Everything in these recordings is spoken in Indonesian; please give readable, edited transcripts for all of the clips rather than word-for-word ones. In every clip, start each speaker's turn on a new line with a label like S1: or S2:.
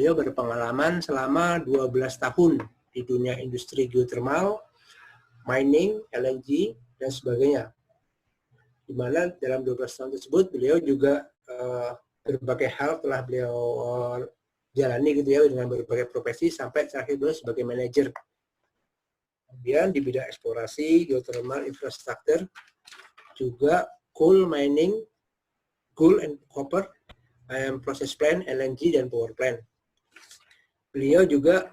S1: beliau berpengalaman selama 12 tahun di dunia industri geothermal, mining, LNG, dan sebagainya. Di mana dalam 12 tahun tersebut beliau juga berbagai hal telah beliau jalani gitu ya, dengan berbagai profesi sampai terakhir beliau sebagai manajer. Kemudian di bidang eksplorasi, geothermal, infrastruktur, juga coal mining, gold and copper, process plant, LNG, dan power plant. Beliau juga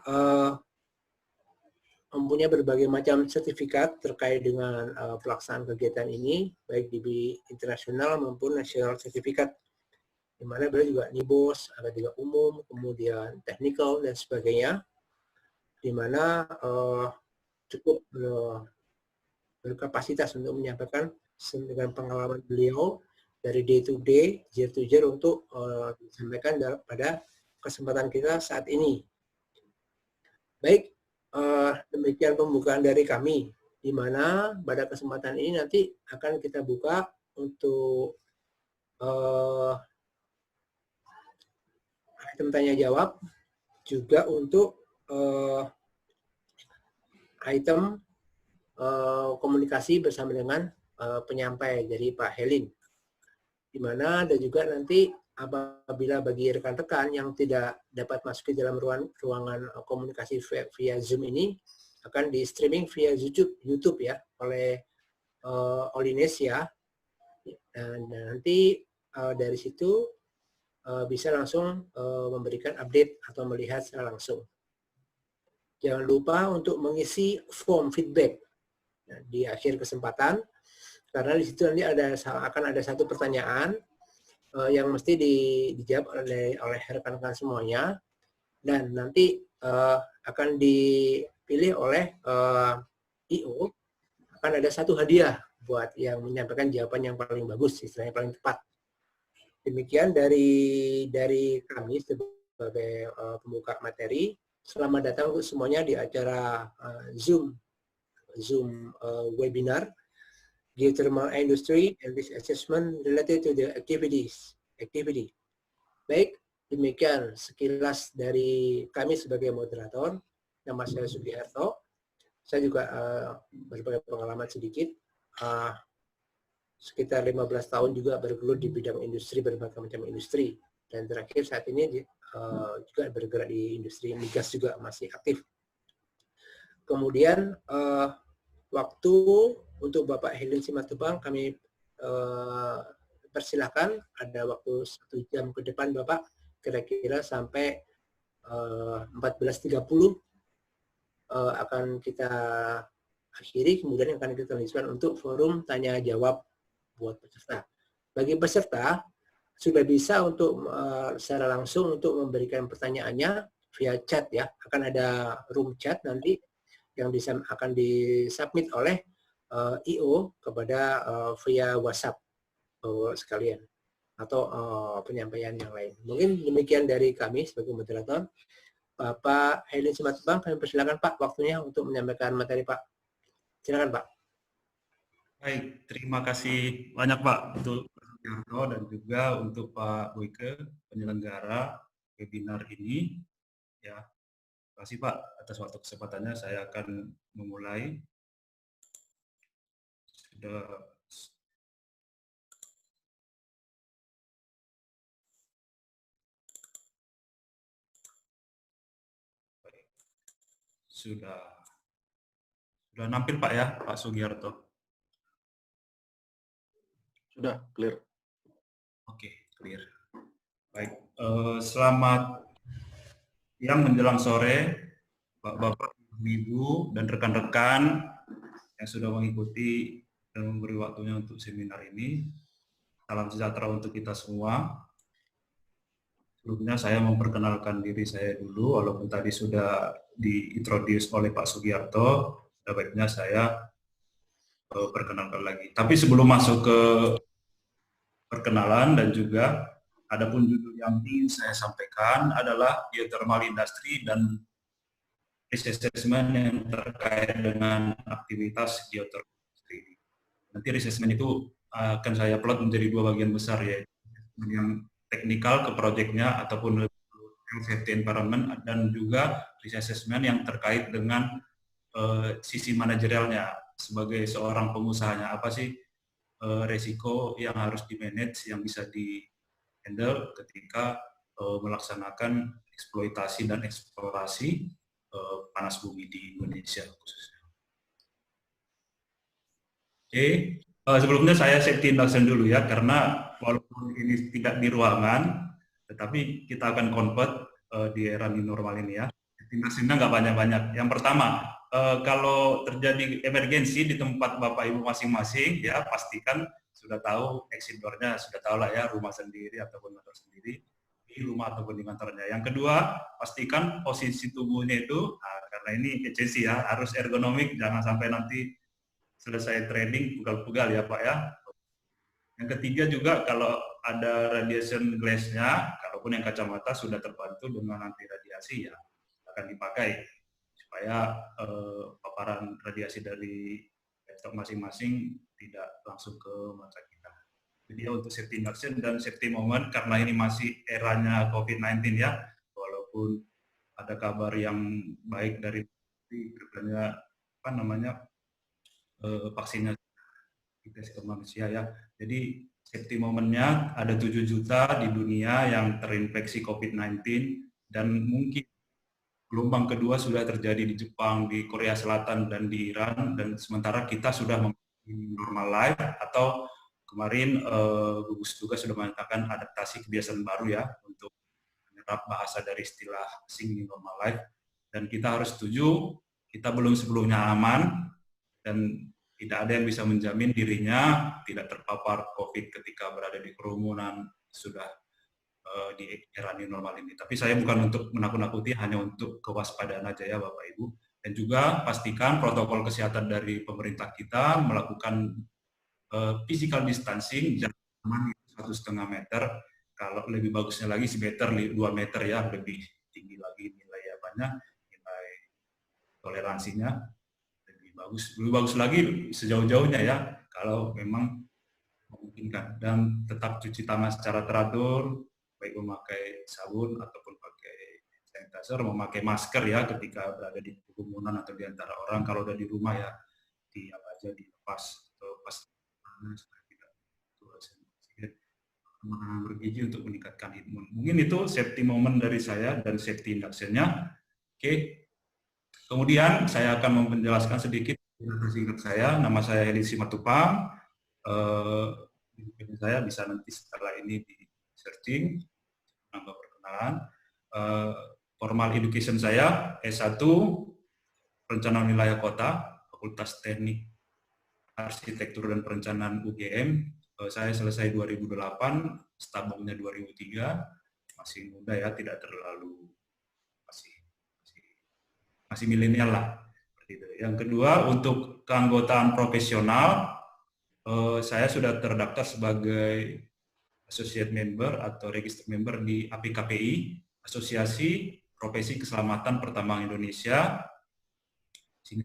S1: mempunyai berbagai macam sertifikat terkait dengan pelaksanaan kegiatan ini, baik di internasional maupun nasional sertifikat, di mana beliau juga NIBOS, ada juga umum, kemudian technical, dan sebagainya, di mana cukup berkapasitas untuk menyampaikan dengan pengalaman beliau dari day to day, year to year, untuk disampaikan pada kesempatan kita saat ini. Baik, demikian pembukaan dari kami, di mana pada kesempatan ini nanti akan kita buka untuk item tanya jawab, juga untuk item komunikasi bersama dengan penyampai dari Pak Helin, di mana ada juga nanti apabila bagi rekan-rekan yang tidak dapat masuk ke dalam ruangan komunikasi via Zoom ini, akan di streaming via YouTube ya oleh Olinesia, dan nanti dari situ bisa langsung memberikan update atau melihat secara langsung. Jangan lupa untuk mengisi form feedback di akhir kesempatan, karena di situ nanti akan ada satu pertanyaan yang mesti dijawab oleh rekan-rekan semuanya, dan nanti akan dipilih oleh IO, akan ada satu hadiah buat yang menyampaikan jawaban yang paling bagus, istilahnya paling tepat. Demikian dari kami sebagai pembuka materi. Selamat datang untuk semuanya di acara Zoom webinar Geothermal Industry and Risk Assessment related to the activity. Baik, demikian sekilas dari kami sebagai moderator. Nama saya Sugiharto. Saya juga berbagai pengalaman sedikit. Sekitar 15 tahun juga bergelut di bidang industri, berbagai macam industri. Dan terakhir saat ini juga bergerak di industri migas, juga masih aktif. Kemudian waktu untuk Bapak Helin Simatupang kami persilahkan, ada waktu 1 jam ke depan Bapak, kira-kira sampai 14.30 akan kita akhiri, kemudian akan kita lanjutkan untuk forum tanya jawab buat peserta. Bagi peserta sudah bisa untuk secara langsung untuk memberikan pertanyaannya via chat ya, akan ada room chat nanti yang akan disubmit oleh IO kepada via WhatsApp sekalian, atau penyampaian yang lain. Mungkin demikian dari kami sebagai moderator. Bapak Helin Simatupang, kami persilakan Pak waktunya untuk menyampaikan materi Pak. Silakan Pak.
S2: Baik, terima kasih banyak Pak untuk Pak Sugiharto dan juga untuk Pak Boyke, penyelenggara webinar ini. Ya, terima kasih Pak atas waktu kesempatannya. Saya akan memulai. Sudah nampil Pak ya, Pak Sugiharto?
S3: Sudah, clear.
S2: Oke, clear. Baik, selamat siang menjelang sore, Bapak, Ibu, dan rekan-rekan yang sudah mengikuti dan memberi waktunya untuk seminar ini. Salam sejahtera untuk kita semua. Sebelumnya saya memperkenalkan diri saya dulu, walaupun tadi sudah diintroduce oleh Pak Sugiharto, sebaiknya saya perkenalkan lagi. Tapi sebelum masuk ke perkenalan dan juga adapun judul yang ingin saya sampaikan adalah geothermal industry dan risk assessment yang terkait dengan aktivitas geothermal industry. Nanti risk assessment itu akan saya plot menjadi 2 bagian besar, yaitu yang teknikal ke proyeknya ataupun safety environment, dan juga risk assessment yang terkait dengan sisi manajerialnya. Sebagai seorang pengusahanya, apa sih resiko yang harus di-manage, yang bisa di-handle ketika melaksanakan eksploitasi dan eksplorasi panas bumi di Indonesia khususnya. Oke, sebelumnya saya safety induction dulu ya, karena walaupun ini tidak di ruangan, tetapi kita akan convert di era new normal ini ya. Safety induction-nya nggak banyak-banyak. Yang pertama, kalau terjadi emergensi di tempat Bapak Ibu masing-masing, ya pastikan sudah tahu exit door-nya, sudah tahu lah ya, rumah sendiri ataupun kantor sendiri, di rumah ataupun di kantornya. Yang kedua, pastikan posisi tubuhnya itu, karena ini ECC ya, harus ergonomik, jangan sampai nanti selesai training pugal-pugal ya Pak ya. Yang ketiga juga, kalau ada radiation glass-nya, kalaupun yang kacamata sudah terbantu dengan anti radiasi, ya akan dipakai supaya paparan radiasi dari laptop masing-masing tidak langsung ke mata kita. Jadi untuk safety induction dan safety moment, karena ini masih eranya COVID-19 ya, walaupun ada kabar yang baik dari berbenah apa namanya vaksinnya ke manusia ya. Jadi safety momennya ada 7 juta di dunia yang terinfeksi COVID-19, dan mungkin gelombang kedua sudah terjadi di Jepang, di Korea Selatan, dan di Iran, dan sementara kita sudah memiliki normal life, atau kemarin gugus tugas sudah menyatakan adaptasi kebiasaan baru ya, untuk menyerap bahasa dari istilah asing new normal life, dan kita harus setuju, kita belum sebelumnya aman, dan tidak ada yang bisa menjamin dirinya tidak terpapar COVID ketika berada di kerumunan sudah di era new normal ini. Tapi saya bukan untuk menakut-nakuti, hanya untuk kewaspadaan aja ya Bapak Ibu. Dan juga pastikan protokol kesehatan dari pemerintah kita melakukan physical distancing, jarak aman 1,5 meter. Kalau lebih bagusnya lagi semeter, 2 meter ya, lebih tinggi lagi nilai apanya, nilai toleransinya. Lebih bagus lagi sejauh-jauhnya ya, kalau memang memungkinkan. Dan tetap cuci tangan secara teratur, baik memakai sabun ataupun pakai sanitizer, memakai masker ya ketika berada di kerumunan atau di antara orang. Kalau udah di rumah ya, di apa aja dilepas atau pas supaya tidak makanan bergizi untuk meningkatkan imun. Mungkin itu safety moment dari saya dan safety induction-nya. Oke. Kemudian saya akan menjelaskan sedikit singkat saya. Nama saya Helin Simatupang. Saya bisa nanti setelah ini di searching, nambah perkenalan. Formal education saya S1 Perencanaan Wilayah Kota, Fakultas Teknik Arsitektur dan Perencanaan UGM. Saya selesai 2008, stabungnya 2003. Masih muda ya, tidak terlalu masih milenial lah. Yang kedua, untuk keanggotaan profesional, saya sudah terdaftar sebagai associate member atau registered member di APKPI, Asosiasi Profesi Keselamatan Pertambangan Indonesia. Sini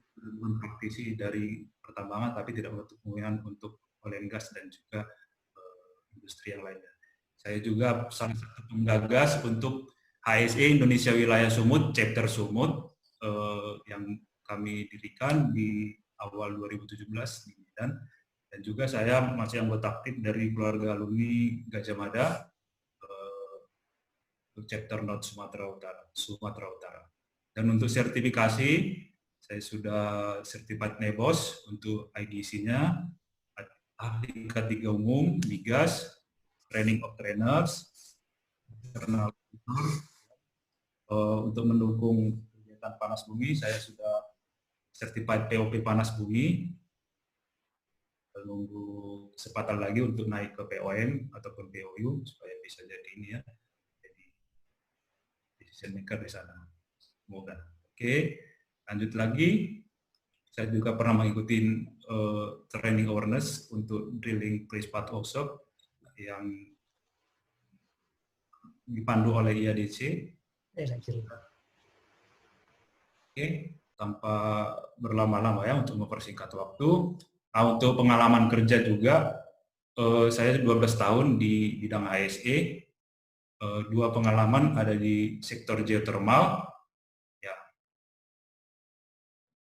S2: praktisi dari pertambangan, tapi tidak menutup kemungkinan untuk oil and gas dan juga industri yang lainnya. Saya juga salah satu penggagas untuk HSE Indonesia Wilayah Sumut, Chapter Sumut, yang kami dirikan di awal 2017 di Medan, dan juga saya masih anggota aktif dari keluarga alumni Gajah Mada, Chapter North Sumatera Utara. Dan untuk sertifikasi, saya sudah certified NEBOS untuk IDC-nya, ahli K3 umum, migas, training of trainers, untuk mendukung panas bumi, saya sudah certified POP panas bumi. Menunggu kesempatan lagi untuk naik ke POM ataupun POU supaya bisa jadi ini ya, jadi decision maker di sana. Semoga. Oke, lanjut lagi. Saya juga pernah mengikuti training awareness untuk drilling place path workshop yang dipandu oleh IADC. Oke, tanpa berlama-lama ya untuk mempersingkat waktu. Nah, untuk pengalaman kerja juga, saya 12 tahun di bidang HSE, 2 pengalaman ada di sektor geothermal, ya,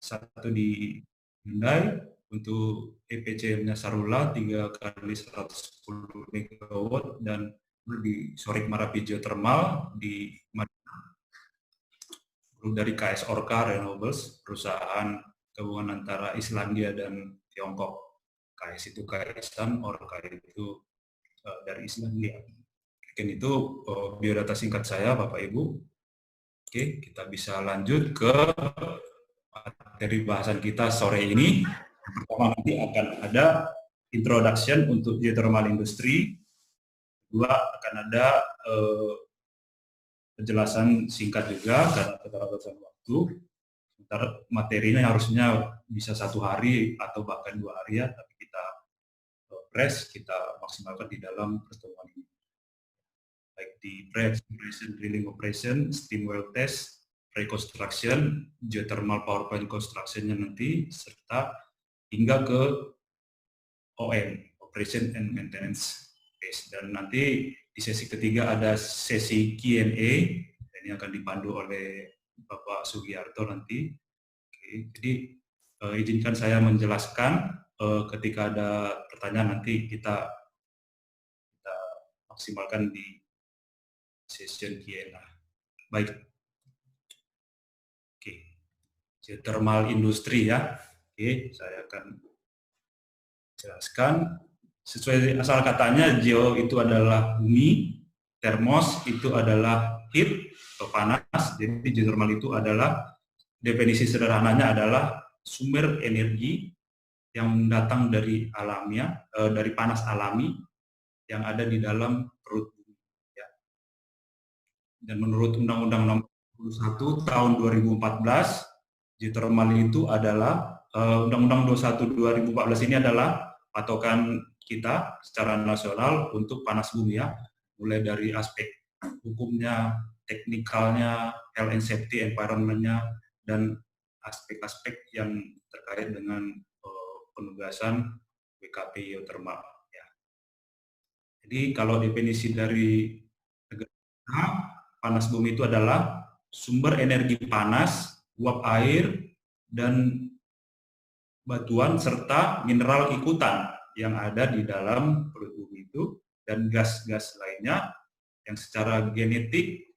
S2: satu di Hyundai untuk EPCM-nya Sarula 3 kali 110 MW, dan di Sorik Marapi Geothermal di dari KS Orka Renewables, perusahaan gabungan antara Islandia dan Tiongkok. KS itu KS-an, Orka itu dari Islandia. Mungkin itu biodata singkat saya, Bapak Ibu. Oke, kita bisa lanjut ke materi bahasan kita sore ini. Yang pertama nanti akan ada introduction untuk geothermal industry. Kedua akan ada penjelasan singkat juga karena keterbatasan waktu. Sementara materinya harusnya bisa 1 hari atau bahkan 2 hari ya, tapi kita kita maksimalkan di dalam pertemuan ini. Baik di pre-exploration, drilling operation, steam well test, reconstruction, geothermal power plant construction-nya nanti, serta hingga ke OM, operation and maintenance phase. Dan nanti di sesi ketiga ada sesi Q&A, ini akan dipandu oleh Bapak Sugiarto nanti. Oke, jadi izinkan saya menjelaskan, ketika ada pertanyaan nanti kita maksimalkan di session Q&A. Baik. Oke. Geothermal industri ya. Oke, saya akan jelaskan. Sesuai asal katanya, geo itu adalah bumi, thermos itu adalah heat atau panas. Jadi geothermal itu adalah, definisi sederhananya adalah sumber energi yang datang dari alamiah, dari panas alami yang ada di dalam perut bumi. Ya. Dan menurut Undang-Undang Nomor 21 Tahun 2014, geothermal itu adalah Undang-Undang 21 2014 ini adalah patokan kita secara nasional untuk panas bumi ya, mulai dari aspek hukumnya, teknikalnya, health and safety, environment-nya, dan aspek-aspek yang terkait dengan penugasan WKP geothermal. Ya. Jadi kalau definisi dari negara, panas bumi itu adalah sumber energi panas, uap air, dan batuan serta mineral ikutan yang ada di dalam perut bumi itu, dan gas-gas lainnya yang secara genetik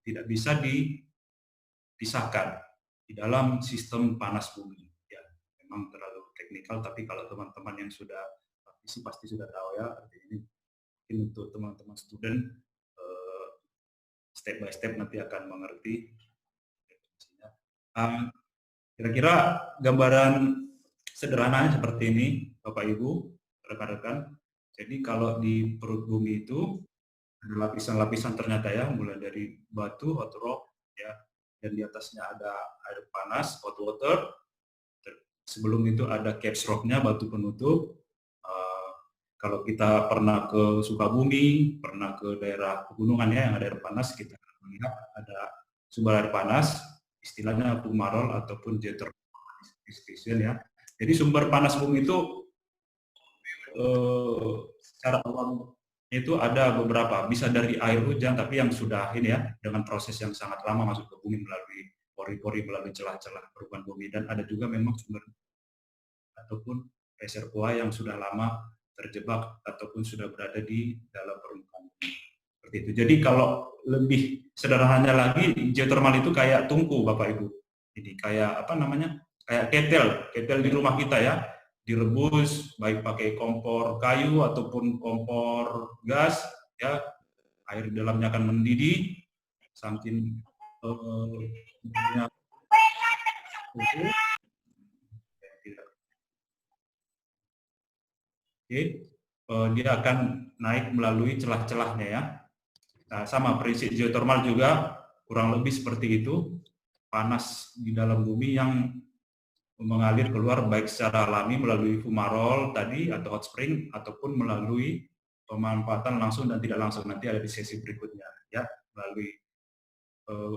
S2: tidak bisa dipisahkan di dalam sistem panas bumi. Ya, memang terlalu teknikal, tapi kalau teman-teman yang sudah praktisi pasti sudah tahu ya. Ini mungkin untuk teman-teman student step by step nanti akan mengerti. Kira-kira gambaran sederhananya seperti ini, Bapak Ibu, rekan-rekan. Jadi kalau di perut bumi itu ada lapisan-lapisan ternyata ya, mulai dari batu, hot rock, ya, dan di atasnya ada air panas, hot water. Sebelum itu ada caps rock-nya, batu penutup. Kalau kita pernah ke Sukabumi, pernah ke daerah pegunungan ya yang ada air panas, kita melihat ada sumber air panas, istilahnya fumarole ataupun geothermal station ya. Jadi sumber panas bumi itu secara awam itu ada beberapa, bisa dari air hujan, tapi yang sudah ini ya, dengan proses yang sangat lama masuk ke bumi melalui pori-pori, melalui celah-celah perubahan bumi, dan ada juga memang sumber ataupun reservoir yang sudah lama terjebak ataupun sudah berada di dalam permukaan bumi. Seperti itu. Jadi kalau lebih sederhananya lagi, geothermal itu kayak tungku, Bapak Ibu. Jadi kayak apa namanya? Kayak ketel di rumah kita ya, direbus baik pakai kompor kayu ataupun kompor gas ya, air di dalamnya akan mendidih saking dia akan naik melalui celah-celahnya ya. Nah, sama prinsip geothermal juga kurang lebih seperti itu, panas di dalam bumi yang mengalir keluar baik secara alami melalui fumarole tadi atau hot spring ataupun melalui pemanfaatan langsung dan tidak langsung, nanti ada di sesi berikutnya ya, melalui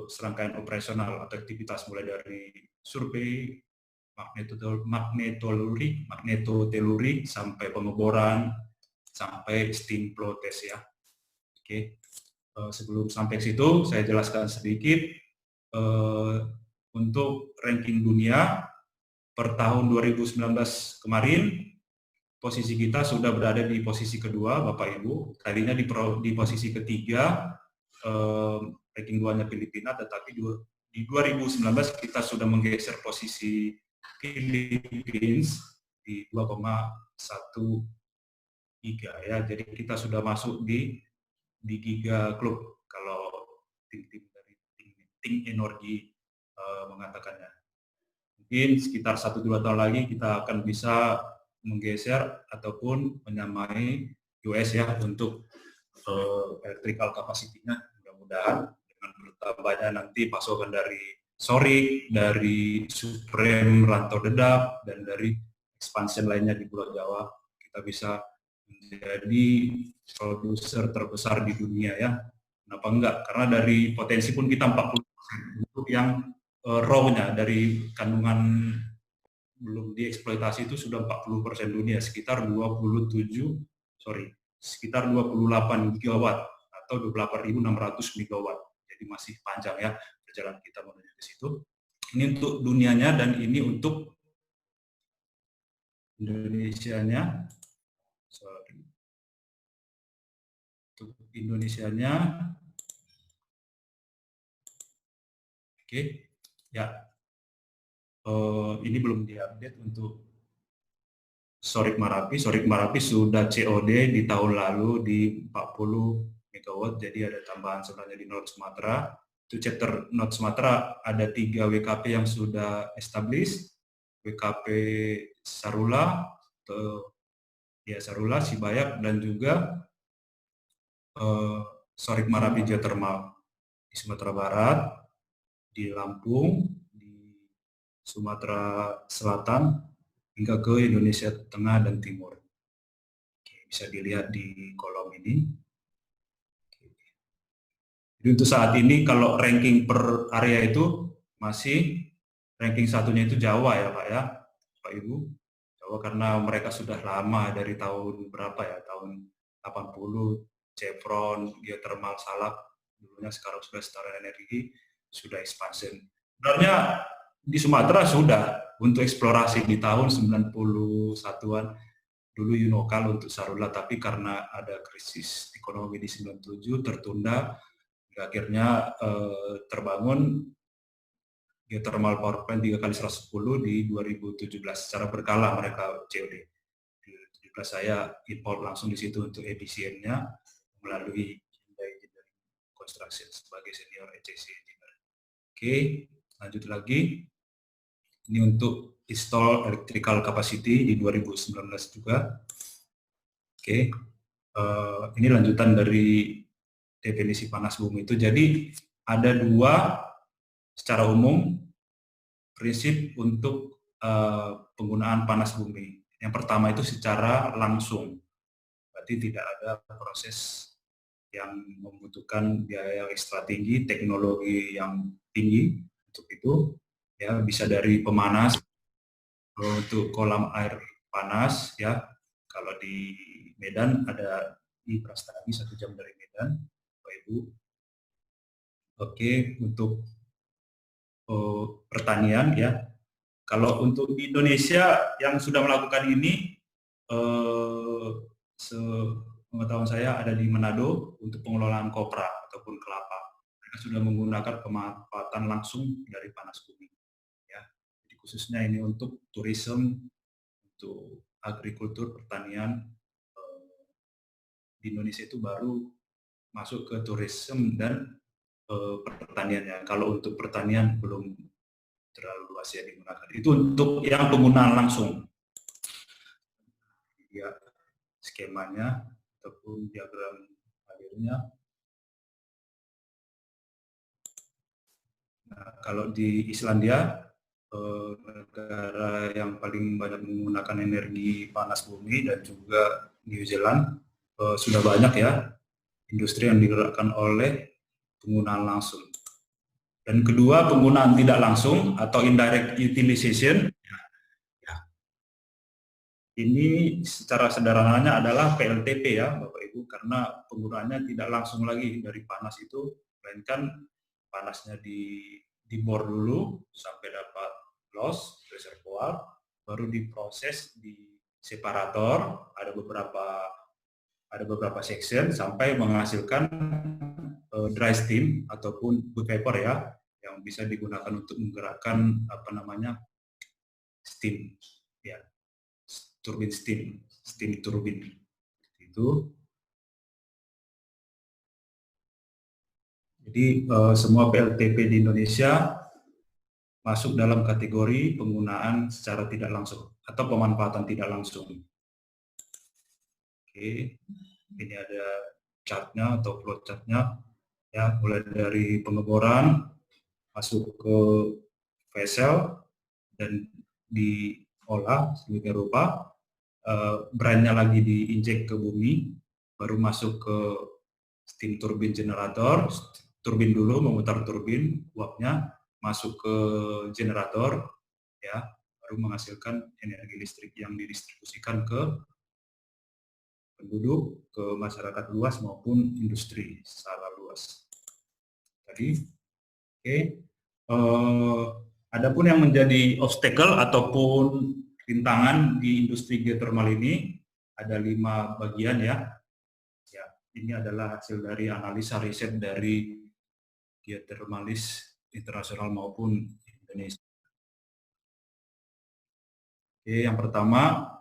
S2: serangkaian operasional atau aktivitas mulai dari survei, magnetoteluri sampai pengeboran sampai steam flow test ya. Oke. Sebelum sampai situ, saya jelaskan sedikit untuk ranking dunia per tahun 2019 kemarin, posisi kita sudah berada di posisi kedua, Bapak Ibu. Tadinya di posisi ketiga, ranking 2-nya Filipina, tetapi di 2019 kita sudah menggeser posisi Philippines di 2,13 ya. Jadi kita sudah masuk di Giga Club kalau tim-tim dari tim energi mengatakannya. Mungkin sekitar 1-2 tahun lagi kita akan bisa menggeser ataupun menyamai US ya untuk electrical capacity-nya. Mudah-mudahan dengan bertambahnya nanti pasokan dari Sorik, dari Supreme Rantau Dedap, dan dari expansion lainnya di Pulau Jawa, kita bisa menjadi produser terbesar di dunia ya. Kenapa enggak? Karena dari potensi pun kita 40% untuk yang raw-nya, dari kandungan belum dieksploitasi itu sudah 40% dunia, sekitar 28 gigawatt atau 28.600 megawatt. Jadi masih panjang ya perjalanan kita menuju ke situ. Ini untuk dunianya dan ini untuk Indonesianya. Untuk Indonesianya. Oke, ya. Ini belum diupdate untuk Sorik Marapi. Sorik Marapi sudah COD di tahun lalu di 40 megawatt, jadi ada tambahan sebenarnya di North Sumatera. Itu chapter North Sumatera ada 3 WKP yang sudah established, WKP Sarula, Sarula, Sibayak, dan juga Sorik Marapi Geothermal di Sumatera Barat, di Lampung, Sumatera Selatan, hingga ke Indonesia Tengah dan Timur. Oke, bisa dilihat di kolom ini. Jadi untuk saat ini kalau ranking per area itu masih ranking satunya itu Jawa ya Pak ya, Pak Ibu. Jawa karena mereka sudah lama dari tahun berapa ya, tahun 80, Chevron, Geothermal, Salak, dulunya sekarang sudah Setara Energi, sudah expansion. Sebenarnya di Sumatera sudah untuk eksplorasi di tahun 91-an dulu Unokal untuk Sarula, tapi karena ada krisis ekonomi di 97 tertunda, akhirnya terbangun geothermal power plant 3x110 di 2017 secara berkala mereka COD. Di 2017 saya import langsung di situ untuk efisiennya melalui Engineering Construction sebagai senior ECC engineer. Oke, lanjut lagi. Ini untuk install electrical capacity di 2019 juga. Oke, ini lanjutan dari definisi panas bumi itu. Jadi ada 2 secara umum prinsip untuk penggunaan panas bumi. Yang pertama itu secara langsung, berarti tidak ada proses yang membutuhkan biaya ekstra tinggi, teknologi yang tinggi untuk itu. Ya, bisa dari pemanas untuk kolam air panas ya. Kalau di Medan ada di Prastagi 1 jam dari Medan, Bapak Ibu. Oke, untuk pertanian ya. Kalau untuk di Indonesia yang sudah melakukan ini, sepengetahuan saya ada di Manado untuk pengelolaan kopra ataupun kelapa. Mereka sudah menggunakan pemanfaatan langsung dari panas bumi. Khususnya ini untuk tourism, untuk agrikultur, pertanian. Di Indonesia itu baru masuk ke tourism dan pertaniannya. Kalau untuk pertanian belum terlalu luas ya digunakan. Itu untuk yang penggunaan langsung. Ya, skemanya ataupun diagram akhirnya. Nah, kalau di Islandia, negara yang paling banyak menggunakan energi panas bumi, dan juga New Zealand, sudah banyak ya industri yang digerakkan oleh penggunaan langsung. Dan kedua, penggunaan tidak langsung atau indirect utilization. Ini secara sederhananya adalah PLTP ya Bapak Ibu, karena penggunaannya tidak langsung lagi dari panas itu, melainkan panasnya dibor dulu sampai dapat loss reservoir, baru diproses di separator, ada beberapa section sampai menghasilkan dry steam ataupun wood vapor ya, yang bisa digunakan untuk menggerakkan apa namanya steam ya, turbin steam turbin itu. Jadi semua PLTP di Indonesia masuk dalam kategori penggunaan secara tidak langsung atau pemanfaatan tidak langsung. Oke, ini ada chartnya atau flow chartnya ya, mulai dari pengeboran masuk ke vessel dan diolah sedemikian rupa, brandnya lagi diinjek ke bumi, baru masuk ke steam turbin generator, turbin dulu memutar turbin, uapnya masuk ke generator, ya, baru menghasilkan energi listrik yang didistribusikan ke penduduk, ke masyarakat luas maupun industri secara luas. Tadi, oke. Adapun yang menjadi obstacle ataupun rintangan di industri geothermal ini ada 5 bagian ya. Ya, ini adalah hasil dari analisa riset dari geothermalis internasional maupun Indonesia. Oke, yang pertama,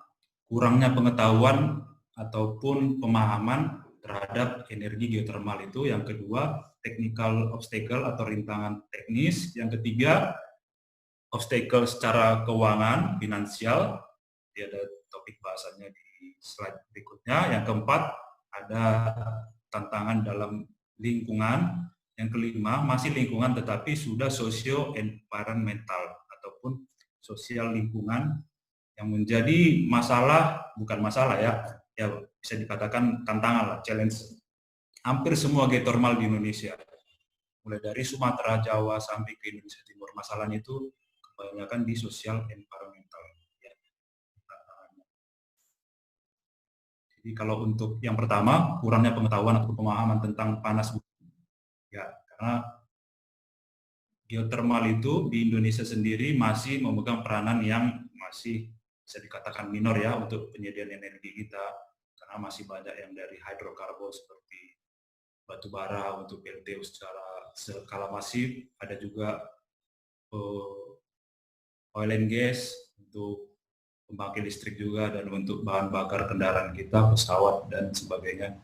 S2: kurangnya pengetahuan ataupun pemahaman terhadap energi geothermal itu. Yang kedua, technical obstacle atau rintangan teknis. Yang ketiga, obstacle secara keuangan, finansial. Dia ada topik bahasanya di slide berikutnya. Yang keempat, ada tantangan dalam lingkungan. Yang kelima, masih lingkungan tetapi sudah socio-environmental ataupun sosial lingkungan yang menjadi masalah, bukan masalah ya, ya bisa dikatakan tantangan lah, challenge. Hampir semua geothermal di Indonesia, mulai dari Sumatera, Jawa, sampai ke Indonesia Timur, masalahnya itu kebanyakan di sosial environmental. Ya. Jadi kalau untuk yang pertama, kurangnya pengetahuan atau pemahaman tentang panas bumi, ya karena geothermal itu di Indonesia sendiri masih memegang peranan yang masih bisa dikatakan minor ya untuk penyediaan energi kita, karena masih banyak yang dari hidrokarbon seperti batu bara untuk PLTU secara skala masif, ada juga oil and gas untuk pembangkit listrik juga, dan untuk bahan bakar kendaraan kita, pesawat dan sebagainya.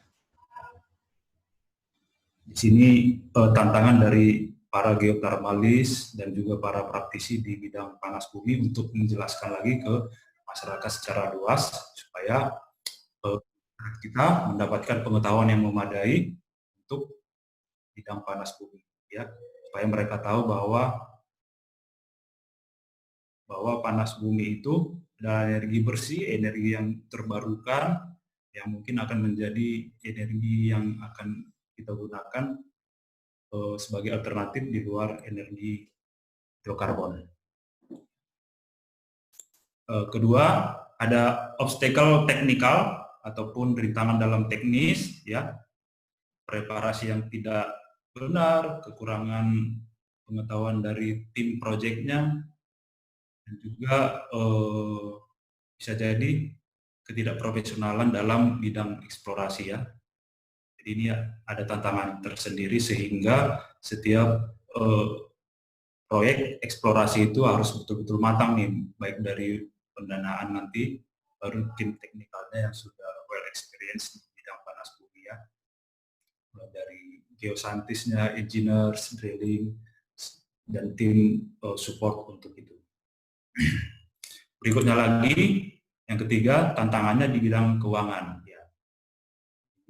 S2: Di sini tantangan dari para geothermalis dan juga para praktisi di bidang panas bumi untuk menjelaskan lagi ke masyarakat secara luas supaya kita mendapatkan pengetahuan yang memadai untuk bidang panas bumi, ya, supaya mereka tahu bahwa panas bumi itu adalah energi bersih, energi yang terbarukan, yang mungkin akan menjadi energi yang akan kita gunakan sebagai alternatif di luar energi hidrokarbon. Kedua, ada obstacle teknikal ataupun rintangan dalam teknis, ya, preparasi yang tidak benar, kekurangan pengetahuan dari tim proyeknya, dan juga bisa jadi ketidakprofesionalan dalam bidang eksplorasi ya. Jadi ini ada tantangan tersendiri sehingga setiap proyek eksplorasi itu harus betul-betul matang nih, baik dari pendanaan nanti, baru tim teknikalnya yang sudah well experience di bidang panas bumi ya, mulai dari geoscientisnya, engineers, drilling, dan tim support untuk itu. Berikutnya lagi, yang ketiga, tantangannya di bidang keuangan. Ya.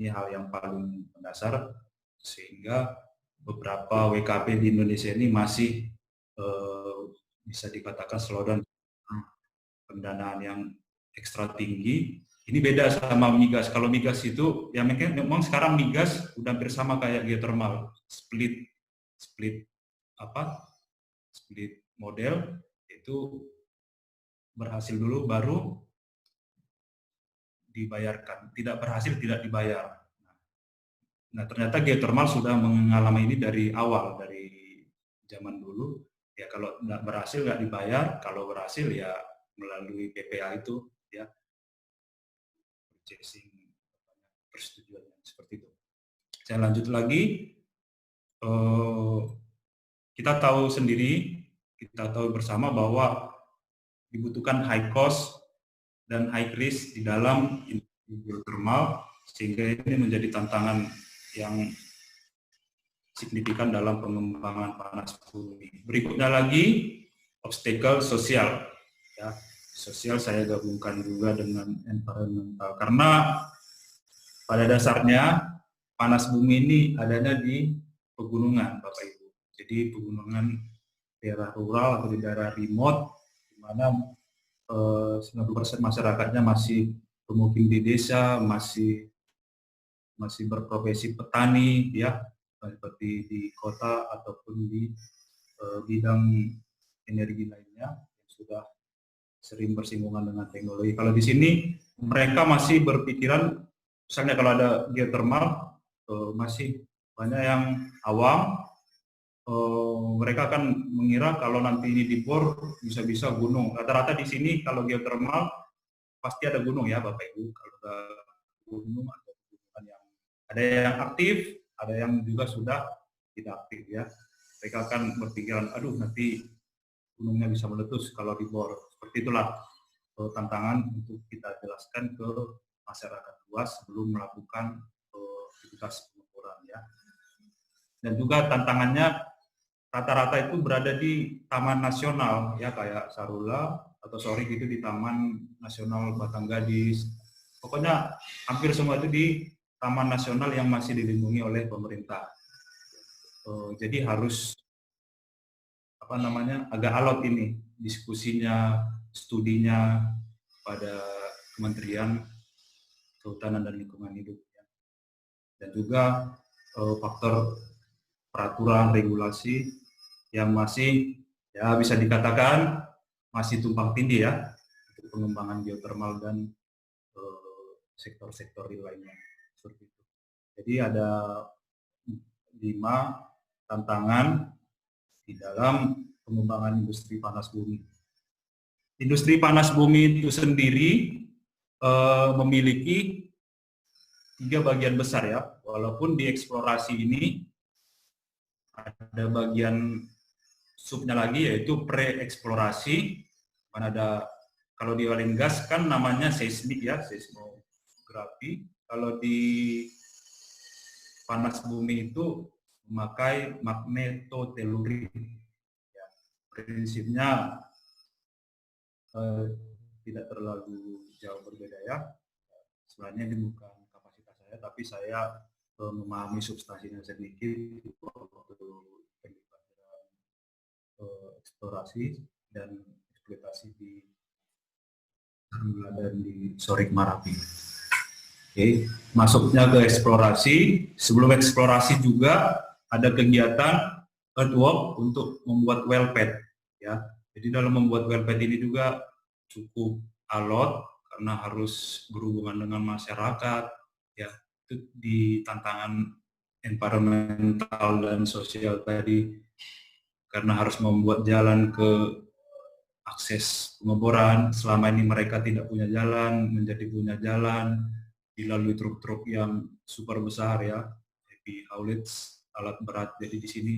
S2: Ini hal yang paling mendasar, sehingga beberapa WKP di Indonesia ini masih bisa dikatakan slowdown, pendanaan yang ekstra tinggi. Ini beda sama migas. Kalau migas itu, ya memang sekarang migas udah hampir sama kayak geothermal, split model, itu berhasil dulu, baru dibayarkan, tidak berhasil tidak dibayar. Nah, ternyata geothermal sudah mengalami ini dari awal, dari zaman dulu. Ya kalau nggak berhasil nggak dibayar, kalau berhasil ya melalui PPA itu ya purchasing persetujuan seperti itu. Saya lanjut lagi. Kita tahu sendiri, kita tahu bersama bahwa dibutuhkan high cost dan high risk di dalam geothermal, sehingga ini menjadi tantangan yang signifikan dalam pengembangan panas bumi. Berikutnya lagi, obstacle sosial. Ya, sosial saya gabungkan juga dengan environmental, karena pada dasarnya panas bumi ini adanya di pegunungan, Bapak Ibu. Jadi pegunungan daerah rural atau di daerah remote, di mana 90% masyarakatnya masih bermukim di desa, masih berprofesi petani, ya, seperti di kota ataupun di bidang energi lainnya yang sudah sering bersinggungan dengan teknologi. Kalau di sini mereka masih berpikiran, misalnya kalau ada geothermal, masih banyak yang awam. Mereka akan mengira kalau nanti ini dibor bisa-bisa gunung. Rata-rata di sini kalau geothermal pasti ada gunung ya Bapak Ibu. Kalau ada gunung atau gunungan yang ada yang aktif, ada yang juga sudah tidak aktif ya. Mereka akan berpikiran, aduh nanti gunungnya bisa meletus kalau dibor. Seperti itulah tantangan untuk kita jelaskan ke masyarakat luas sebelum melakukan aktivitas pengukuran ya. Dan juga tantangannya rata-rata itu berada di taman nasional ya, kayak Sarula atau Sorik itu di Taman Nasional Batang Gadis. Pokoknya hampir semua itu di taman nasional yang masih dilindungi oleh pemerintah. Jadi harus agak alot ini diskusinya, studinya pada Kementerian Kehutanan dan Lingkungan Hidup ya. Dan juga faktor peraturan regulasi yang masih ya bisa dikatakan masih tumpang tindih ya untuk pengembangan geothermal dan sektor-sektor lainnya seperti itu. Jadi ada 5 tantangan di dalam pengembangan industri panas bumi. Industri panas bumi itu sendiri memiliki 3 bagian besar ya, walaupun di eksplorasi ini ada bagian subnya lagi yaitu pre-eksplorasi, mana ada kalau di oil and gas kan namanya seismik ya, seismografi. Kalau di panas bumi itu memakai magnetoteluri. Ya, prinsipnya tidak terlalu jauh berbeda ya. Sebenarnya ini bukan kapasitas saya, tapi saya memahami substansinya sedikit waktu eksplorasi dan eksploitasi di Sarula dan di Sorik Marapi. Oke, masuknya ke eksplorasi. Sebelum eksplorasi juga ada kegiatan earthwork untuk membuat well pad. Ya, jadi dalam membuat well pad ini juga cukup alot karena harus berhubungan dengan masyarakat. Ya, itu di tantangan environmental dan sosial tadi. Karena harus membuat jalan ke akses pengeboran, selama ini mereka tidak punya jalan, menjadi punya jalan, dilalui truk-truk yang super besar ya, heavy haulage, alat berat. Jadi di sini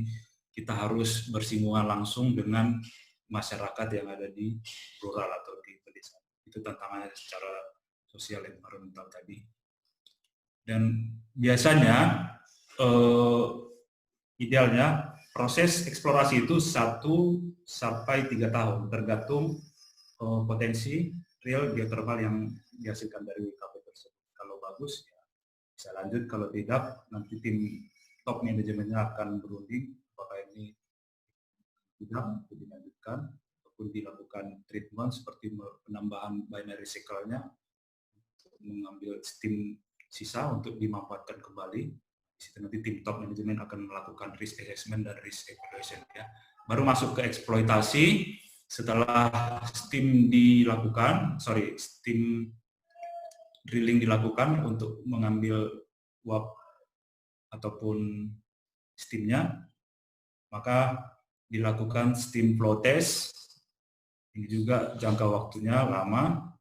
S2: kita harus bersinggungan langsung dengan masyarakat yang ada di rural atau di pedesaan. Itu tantangannya secara sosial environmental tadi. Dan biasanya idealnya proses eksplorasi itu 1 sampai 3 tahun, tergantung potensi real geothermal yang dihasilkan dari WKP tersebut. Kalau bagus, ya bisa lanjut. Kalau tidak, nanti tim top manajemennya akan berunding apakah ini tidak dilanjutkan ataupun dilakukan treatment seperti penambahan binary cycle-nya, mengambil steam sisa untuk dimanfaatkan kembali. Nanti tim top manajemen akan melakukan risk assessment dan risk evaluation ya. Baru masuk ke eksploitasi. Setelah steam drilling dilakukan untuk mengambil uap ataupun steamnya, maka dilakukan steam flow test. Ini juga jangka waktunya lama,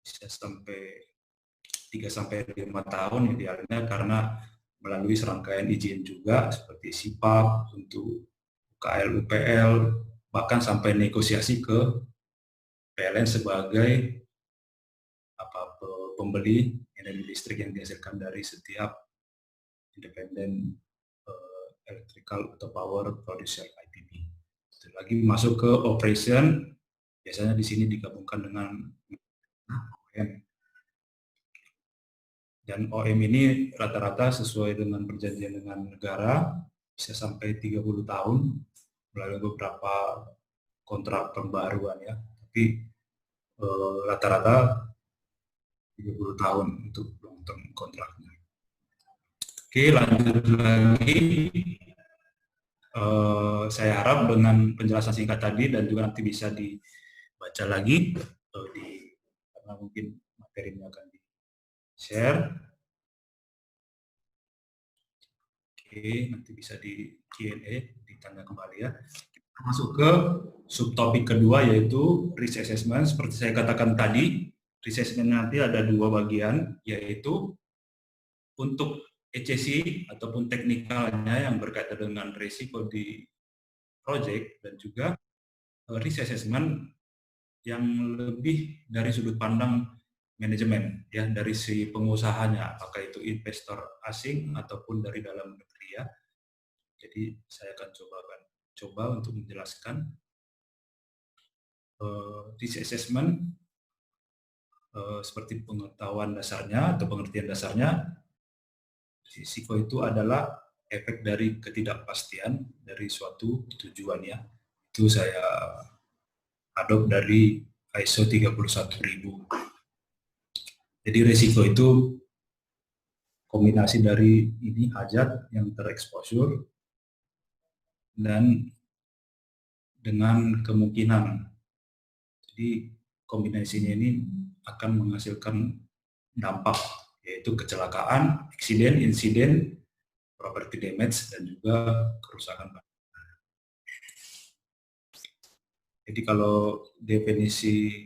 S2: bisa sampai 3-5 tahun idealnya, karena melalui serangkaian izin juga seperti SIPAP, untuk UKL, UPL, bahkan sampai negosiasi ke PLN sebagai pembeli energi listrik yang dihasilkan dari setiap independen electrical atau power producer IPP. Lagi masuk ke operation, biasanya di sini digabungkan dengan OM. Dan OM ini rata-rata sesuai dengan perjanjian dengan negara bisa sampai 30 tahun melalui beberapa kontrak pembaruan ya. Tapi rata-rata 30 tahun untuk long term kontraknya. Oke, lanjut lagi. Saya harap dengan penjelasan singkat tadi dan juga nanti bisa dibaca lagi karena mungkin materinya akan di-share. Oke, nanti bisa di Q&A, ditanya kembali ya. Kita masuk ke subtopik kedua, yaitu risk assessment. Seperti saya katakan tadi, risk assessment nanti ada dua bagian, yaitu untuk ECC ataupun teknikalnya yang berkaitan dengan risiko di project, dan juga risk assessment yang lebih dari sudut pandang manajemen ya, dari si pengusahanya, apakah itu investor asing ataupun dari dalam negeri ya. Jadi saya akan coba untuk menjelaskan risk assessment seperti pengetahuan dasarnya atau pengertian dasarnya. Risiko itu adalah efek dari ketidakpastian dari suatu tujuan ya. Itu saya adop dari ISO 31000. Jadi risiko itu kombinasi dari ini hajat yang tereksposur dan dengan kemungkinan. Jadi kombinasinya ini akan menghasilkan dampak, yaitu kecelakaan, insiden, property damage, dan juga kerusakan bangunan. Jadi kalau definisi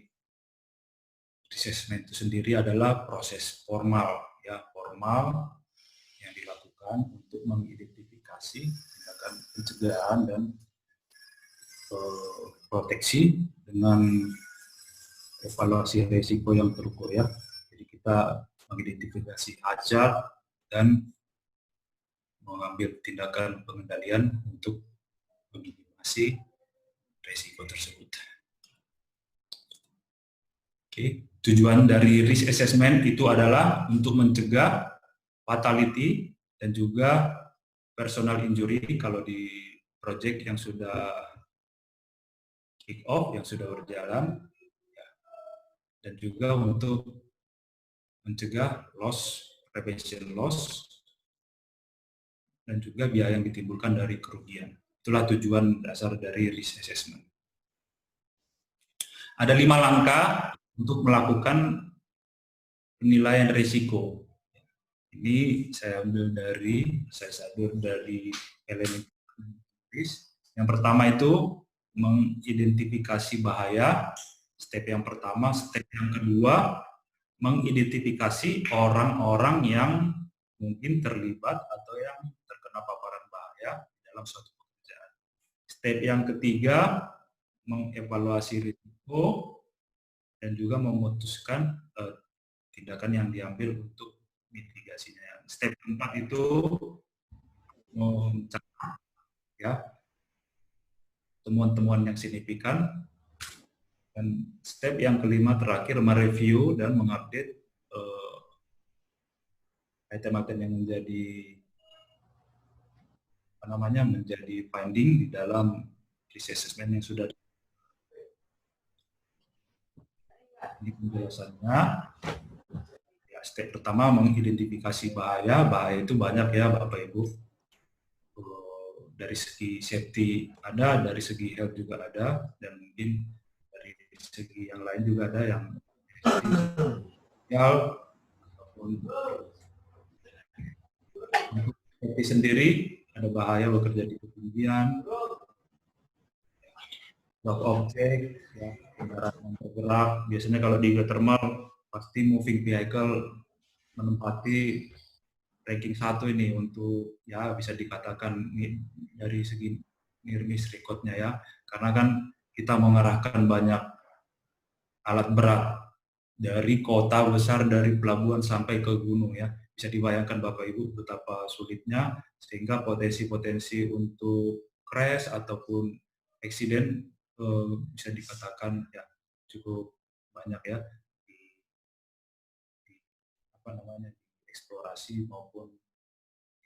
S2: assessment itu sendiri adalah proses formal yang dilakukan untuk mengidentifikasi tindakan pencegahan dan proteksi dengan evaluasi risiko yang terukur ya. Jadi kita mengidentifikasi hazard dan mengambil tindakan pengendalian untuk meminimasi risiko tersebut. Oke, tujuan dari risk assessment itu adalah untuk mencegah fatality dan juga personal injury kalau di project yang sudah kick off, yang sudah berjalan, dan juga untuk mencegah prevention loss, dan juga biaya yang ditimbulkan dari kerugian. Itulah tujuan dasar dari risk assessment. Ada 5 langkah untuk melakukan penilaian risiko. Ini saya ambil dari elemen risk. Yang pertama itu mengidentifikasi bahaya. Step yang pertama. Step yang kedua, mengidentifikasi orang-orang yang mungkin terlibat atau yang terkena paparan bahaya dalam suatu pekerjaan. Step yang ketiga, mengevaluasi risiko dan juga memutuskan tindakan yang diambil untuk mitigasinya. Step keempat itu mencatat ya temuan-temuan yang signifikan, dan step yang kelima terakhir mereview dan mengupdate item-item yang menjadi finding di dalam risk assessment yang sudah. Ini penjelasannya. Ya, step pertama mengidentifikasi bahaya. Bahaya itu banyak ya Bapak Ibu. Dari segi safety ada, dari segi health juga ada, dan mungkin dari segi yang lain juga ada yang sosial untuk safety sendiri, ada bahaya bekerja di ketinggian, lock objek, ya, kendaraan yang bergerak. Biasanya kalau di geothermal pasti moving vehicle menempati ranking 1 ini untuk ya bisa dikatakan dari segi near miss recordnya ya, karena kan kita mengerahkan banyak alat berat dari kota besar, dari pelabuhan sampai ke gunung ya. Bisa dibayangkan Bapak Ibu betapa sulitnya, sehingga potensi-potensi untuk crash ataupun eksiden bisa dikatakan ya cukup banyak ya di apa namanya eksplorasi maupun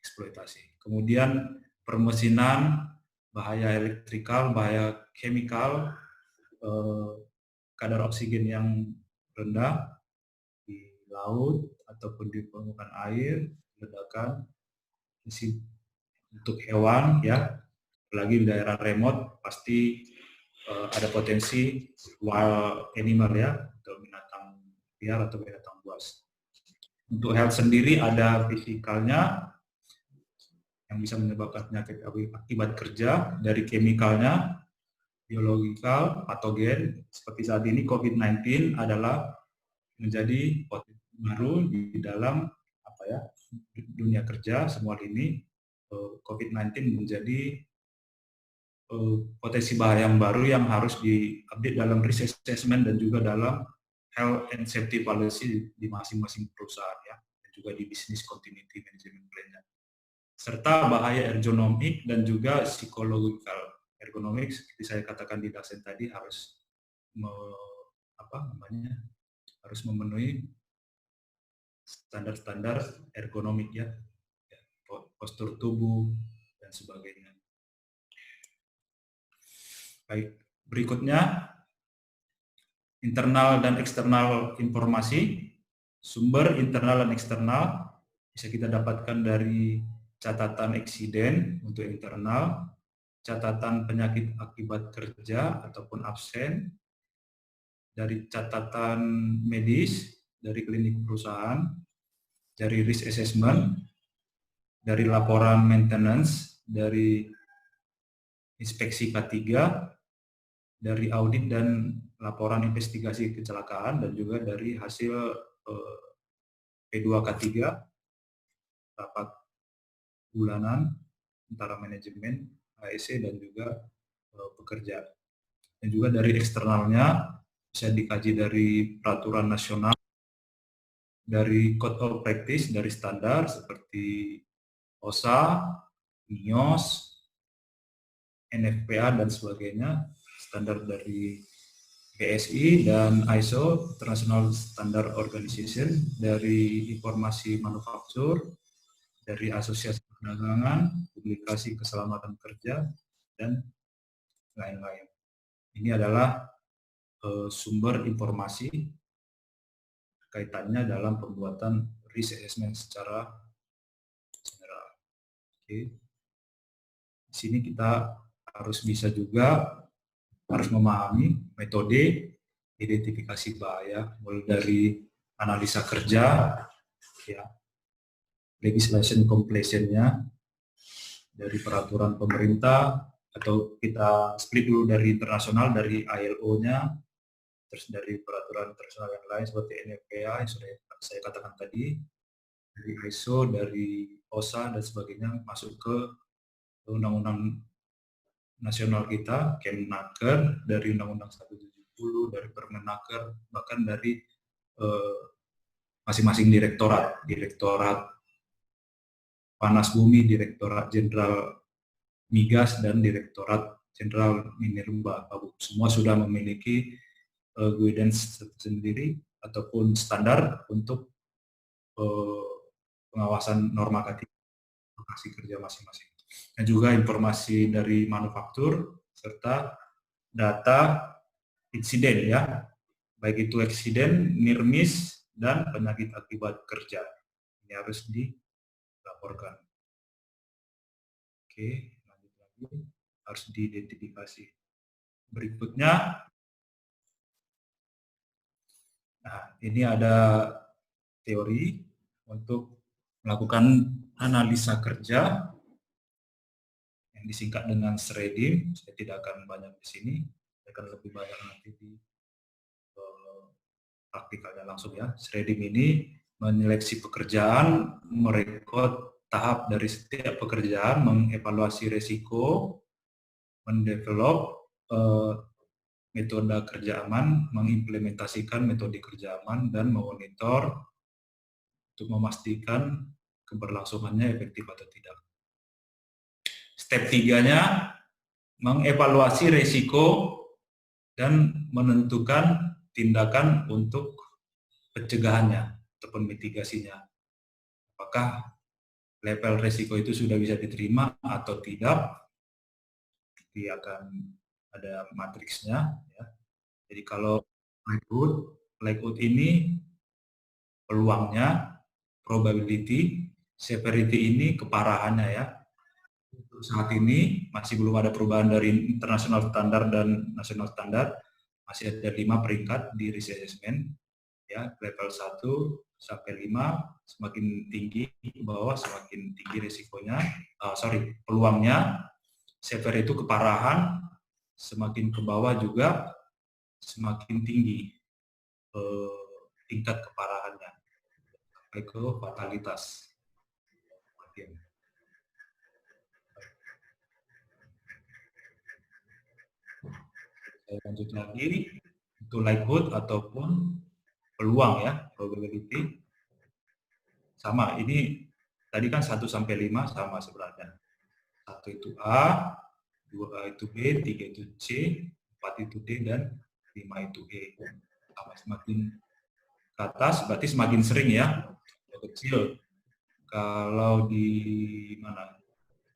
S2: eksploitasi. Kemudian permesinan, bahaya elektrikal, bahaya chemical, kadar oksigen yang rendah di laut ataupun di permukaan air, ledakan, untuk hewan ya, apalagi di daerah remote pasti ada potensi wild animal ya, atau binatang liar atau binatang buas. Untuk health sendiri ada fisikalnya yang bisa menyebabkan penyakit akibat kerja, dari chemicalnya, biologikal, patogen. Seperti saat ini COVID-19 adalah menjadi potensi baru di dalam apa ya dunia kerja semua ini. COVID-19 menjadi potensi bahaya yang baru yang harus diupdate dalam risk assessment dan juga dalam health and safety policy di masing-masing perusahaan ya, dan juga di business continuity management plan-nya. Serta bahaya ergonomik dan juga psikologikal. Ergonomik seperti saya katakan di dosen tadi harus harus memenuhi standar-standar ergonomik ya, postur tubuh dan sebagainya. Baik, berikutnya internal dan eksternal informasi. Sumber internal dan eksternal bisa kita dapatkan dari catatan eksiden untuk internal, catatan penyakit akibat kerja ataupun absen, dari catatan medis dari klinik perusahaan, dari risk assessment, dari laporan maintenance, dari inspeksi K3, dari audit dan laporan investigasi kecelakaan, dan juga dari hasil P2K3, rapat bulanan antara manajemen, AEC, dan juga pekerja. Dan juga dari eksternalnya bisa dikaji dari peraturan nasional, dari code of practice, dari standar seperti OSHA, NIOS, NFPA, dan sebagainya, standar dari PSI dan ISO, International Standard Organization, dari informasi manufaktur, dari asosiasi perdagangan, publikasi keselamatan kerja, dan lain-lain. Ini adalah sumber informasi kaitannya dalam pembuatan risk assessment secara general. Oke. Di sini kita harus bisa juga harus memahami metode identifikasi bahaya, mulai dari analisa kerja, ya, legislation completion-nya, dari peraturan pemerintah, atau kita split dulu dari internasional, dari ILO-nya, terus dari peraturan internasional yang lain seperti NFPA yang sudah saya katakan tadi, dari ISO, dari OSHA, dan sebagainya, masuk ke undang-undang nasional kita, Kemnaker, dari Undang-Undang 170, dari Permenaker, bahkan dari masing-masing direktorat Panas Bumi, Direktorat Jenderal Migas, dan Direktorat Jenderal Minerba. Semua sudah memiliki guidance sendiri ataupun standar untuk pengawasan norma lokasi kerja masing-masing. Dan juga informasi dari manufaktur serta data insiden ya, baik itu eksiden, near miss, dan penyakit akibat kerja. Ini harus dilaporkan. Oke, lanjut lagi, harus diidentifikasi. Berikutnya, nah ini ada teori untuk melakukan analisa kerja yang disingkat dengan SREDIM. Saya tidak akan banyak di sini, saya akan lebih banyak nanti di praktikalnya langsung ya. SREDIM ini menyeleksi pekerjaan, merekod tahap dari setiap pekerjaan, mengevaluasi resiko, mendevelop metode kerja aman, mengimplementasikan metode kerja aman, dan memonitor untuk memastikan keberlangsungannya efektif atau tidak. Step 3-nya, mengevaluasi resiko dan menentukan tindakan untuk pencegahannya ataupun mitigasinya. Apakah level resiko itu sudah bisa diterima atau tidak? Nanti akan ada matriksnya. Ya. Jadi kalau likelihood ini peluangnya, probability, severity ini keparahannya ya. Untuk saat ini masih belum ada perubahan dari international standard dan national standard. Masih ada 5 peringkat di risk assessment. Ya, level 1 sampai 5, semakin tinggi ke bawah semakin tinggi risikonya, peluangnya. Severity itu keparahan, semakin ke bawah juga semakin tinggi tingkat keparahannya sampai ke fatalitas. Saya lanjut lagi untuk likelihood ataupun peluang ya, probability. Sama, ini tadi kan 1 sampai 5 sama sebenarnya. 1 itu A, 2 itu B, 3 itu C, 4 itu D, dan 5 itu E. Sama, semakin ke atas berarti semakin sering ya, kecil. Kalau di mana?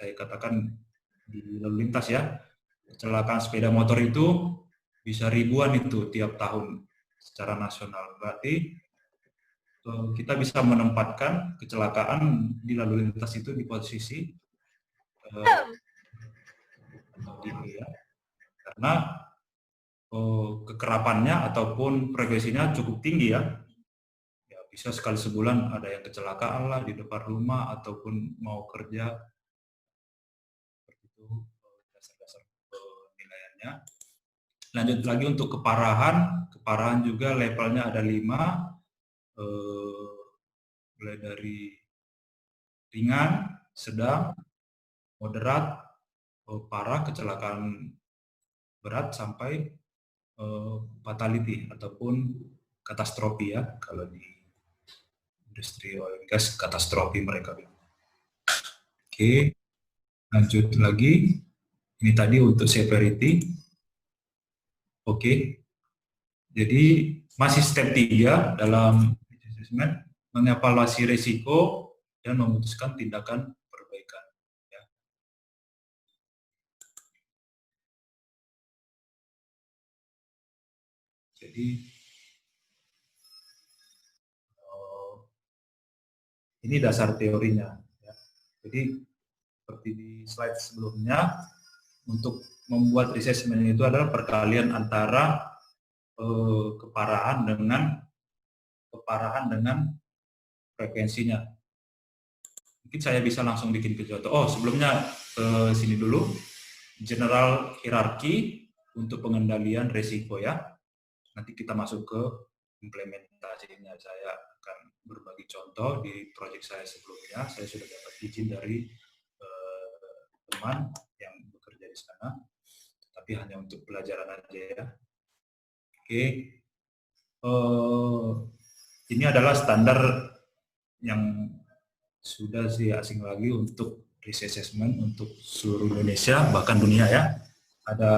S2: Saya katakan di lalu lintas ya, kecelakaan sepeda motor itu bisa ribuan itu tiap tahun secara nasional. Berarti kita bisa menempatkan kecelakaan di lalu lintas itu di posisi ya, karena kekerapannya ataupun frekuensinya cukup tinggi ya. Ya, bisa sekali sebulan ada yang kecelakaan lah di depan rumah ataupun mau kerja. Seperti itu dasar-dasar penilaiannya. Lanjut lagi untuk keparahan. Keparahan juga levelnya ada 5. Mulai dari ringan, sedang, moderat, parah, kecelakaan berat, sampai fatality ataupun katastrofi ya, kalau di industri oil and gas katastrofi mereka bilang. Oke, lanjut lagi. Ini tadi untuk severity. Oke. Jadi masih step 3 dalam assessment, mengevaluasi risiko dan memutuskan tindakan perbaikan. Ya. Jadi ini dasar teorinya. Ya. Jadi seperti di slide sebelumnya, untuk membuat assessment itu adalah perkalian antara keparahan dengan frekuensinya. Mungkin saya bisa langsung bikin ke contoh. Oh, sebelumnya ke sini dulu. General hierarchy untuk pengendalian risiko ya. Nanti kita masuk ke implementasinya. Saya akan berbagi contoh di proyek saya sebelumnya. Saya sudah dapat izin dari teman yang bekerja di sana, tapi hanya untuk pelajaran aja ya. Oke, ini adalah standar yang sudah asing lagi untuk risk assessment untuk seluruh Indonesia, bahkan dunia ya. Ada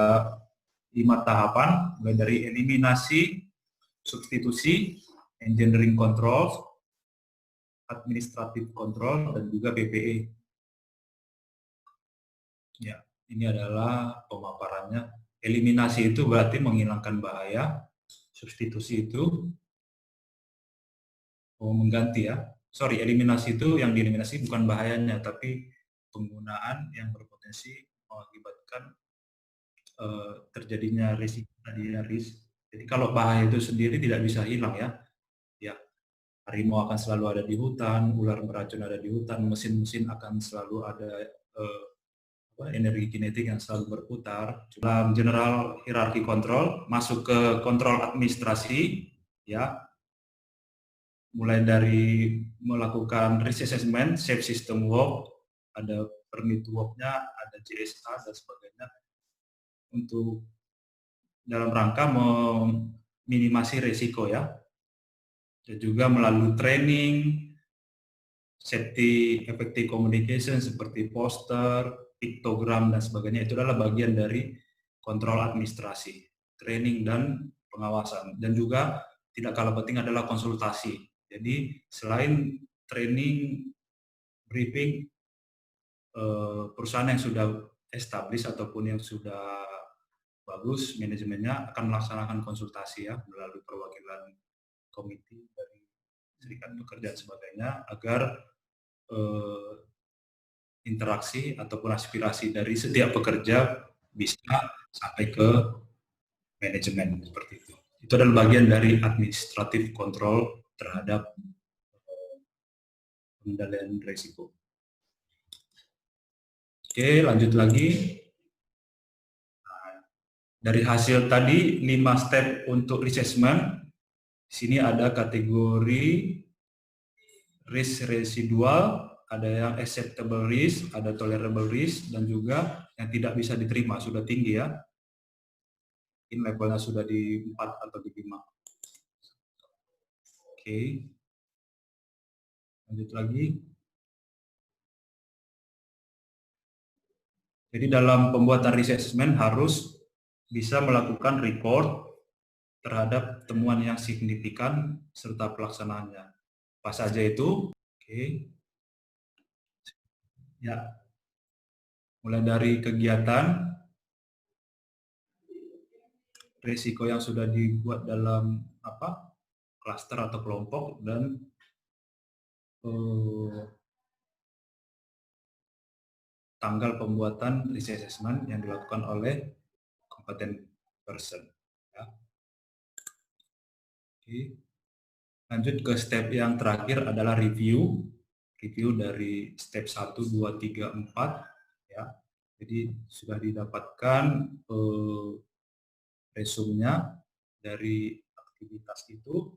S2: 5 tahapan, mulai dari eliminasi, substitusi, engineering control, administrative control, dan juga BPE. Ya, ini adalah pemaparannya. Eliminasi itu berarti menghilangkan bahaya, substitusi itu mengganti ya. Sorry, eliminasi itu yang dieliminasi bukan bahayanya, tapi penggunaan yang berpotensi mengakibatkan terjadinya risiko tadi ya, risk. Jadi kalau bahaya itu sendiri tidak bisa hilang ya. Ya. harimau akan selalu ada di hutan, ular beracun ada di hutan, mesin-mesin akan selalu ada energi kinetik yang selalu berputar. Dalam general hierarki kontrol, masuk ke kontrol administrasi, ya, mulai dari melakukan risk assessment, safe system work, ada permit work-nya, ada JSA dan sebagainya, untuk dalam rangka meminimasi risiko, ya. Dan juga melalui training, safety effective communication seperti poster, piktogram dan sebagainya, itu adalah bagian dari kontrol administrasi, training dan pengawasan. Dan juga tidak kalah penting adalah konsultasi. Jadi selain training, briefing, perusahaan yang sudah established ataupun yang sudah bagus manajemennya akan melaksanakan konsultasi, ya, melalui perwakilan komite dari serikat pekerja dan sebagainya, agar interaksi ataupun aspirasi dari setiap pekerja bisa sampai ke manajemen, seperti itu. Itu adalah bagian dari administratif kontrol terhadap pengendalian risiko. Oke, lanjut lagi. Nah, dari hasil tadi 5 step untuk assessment, di sini ada kategori risk residual, ada yang acceptable risk, ada tolerable risk, dan juga yang tidak bisa diterima, sudah tinggi, ya. Mungkin levelnya sudah di 4 atau di 5. Oke. Lanjut lagi. Jadi dalam pembuatan risk assessment harus bisa melakukan report terhadap temuan yang signifikan serta pelaksanaannya. Apa saja itu? Oke. Ya. Mulai dari kegiatan, risiko yang sudah dibuat dalam klaster atau kelompok, dan tanggal pembuatan risk assessment yang dilakukan oleh competent person. Ya. Oke. Lanjut ke step yang terakhir adalah review. Review dari step 1, 2, 3, 4. Ya. Jadi sudah didapatkan resumenya dari aktivitas itu,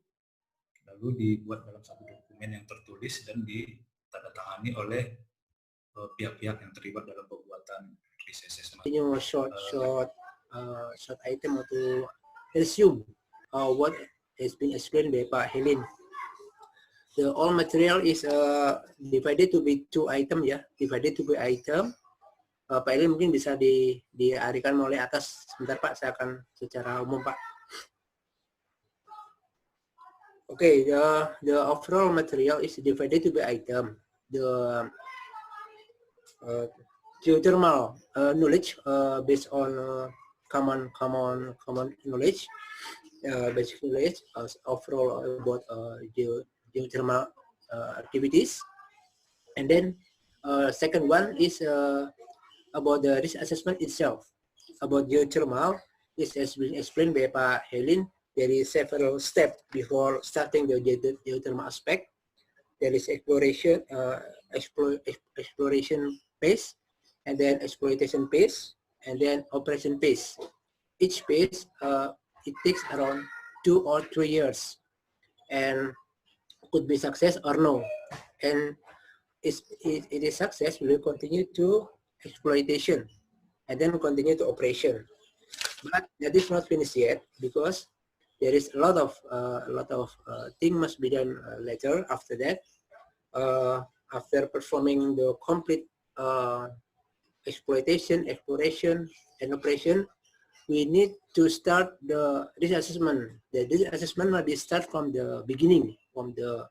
S2: lalu dibuat dalam satu dokumen yang tertulis dan ditandatangani oleh pihak-pihak yang terlibat dalam pembuatan risk assessment.
S1: Short item to resume what has been explained by Pak Helin. The all material is divided to be 2 item, ya, divided to be item. Pak Helin mungkin bisa diarahkan mulai atas. Sebentar Pak, saya akan secara umum Pak. Okay, the overall material is divided to be item. The geothermal knowledge based on common knowledge, basic knowledge overall about geothermal activities. And then second one is about the risk assessment itself. About geothermal, this has been explained by Pak Helin. There is several steps before starting the geothermal aspect. There is exploration, exploration phase, and then exploitation phase, and then operation phase. Each phase it takes around 2 or 3 years, and could be success or no. And it is success, we will continue to exploitation, and then continue to operation. But that is not finished yet, because there is a lot of thing must be done later after that. After performing the complete exploitation, exploration, and operation, we need to start the risk assessment. The risk assessment must be start from the beginning, from the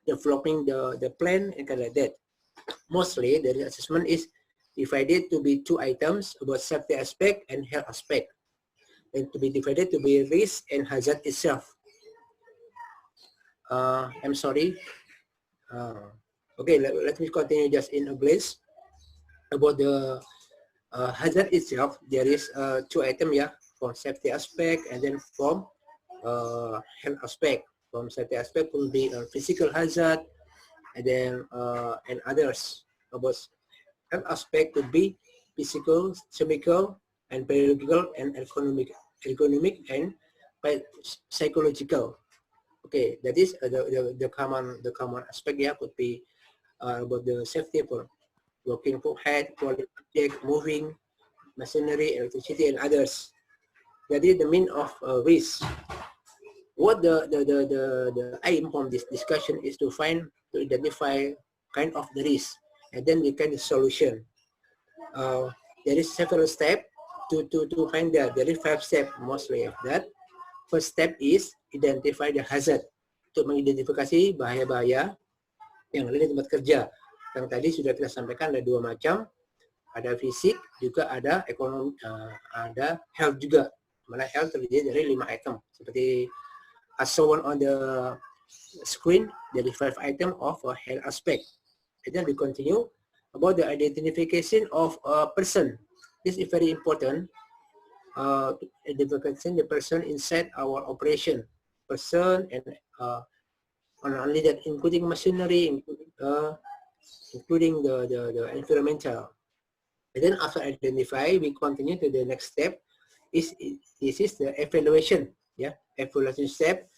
S1: developing the plan and kind of like that. Mostly, the risk assessment is divided to be 2 items about safety aspect and health aspect, and to be divided to be risk and hazard itself. I'm sorry. Okay, let me continue just in English. About the hazard itself, there is 2 items, yeah, from safety aspect and then from health aspect. From safety aspect could be physical hazard, and then and others. About health aspect could be physical, chemical, and biological, and economic and psychological. Okay, that is the common aspect. Yeah, could be about the safety for working for head, quality object, moving, machinery, electricity, and others. That is the mean of risk. What the aim from this discussion is to identify kind of the risk, and then the kind of solution. There is several steps to find that. There is 5 steps mostly of that. First step is identify the hazard. Untuk mengidentifikasi bahaya-bahaya yang ada di tempat kerja. Yang tadi sudah kita sampaikan ada 2 macam. Ada fisik, juga ada ekonomi, ada health juga. Mana health terdiri dari 5 item. Seperti as shown on the screen, there is 5 items of a health aspect. And then we continue about the identification of a person. This is very important. Identification the person inside our operation. Person and not only that, including machinery, including the environmental. And then after identify, we continue to the next step. This is the evaluation. Yeah, evaluation step.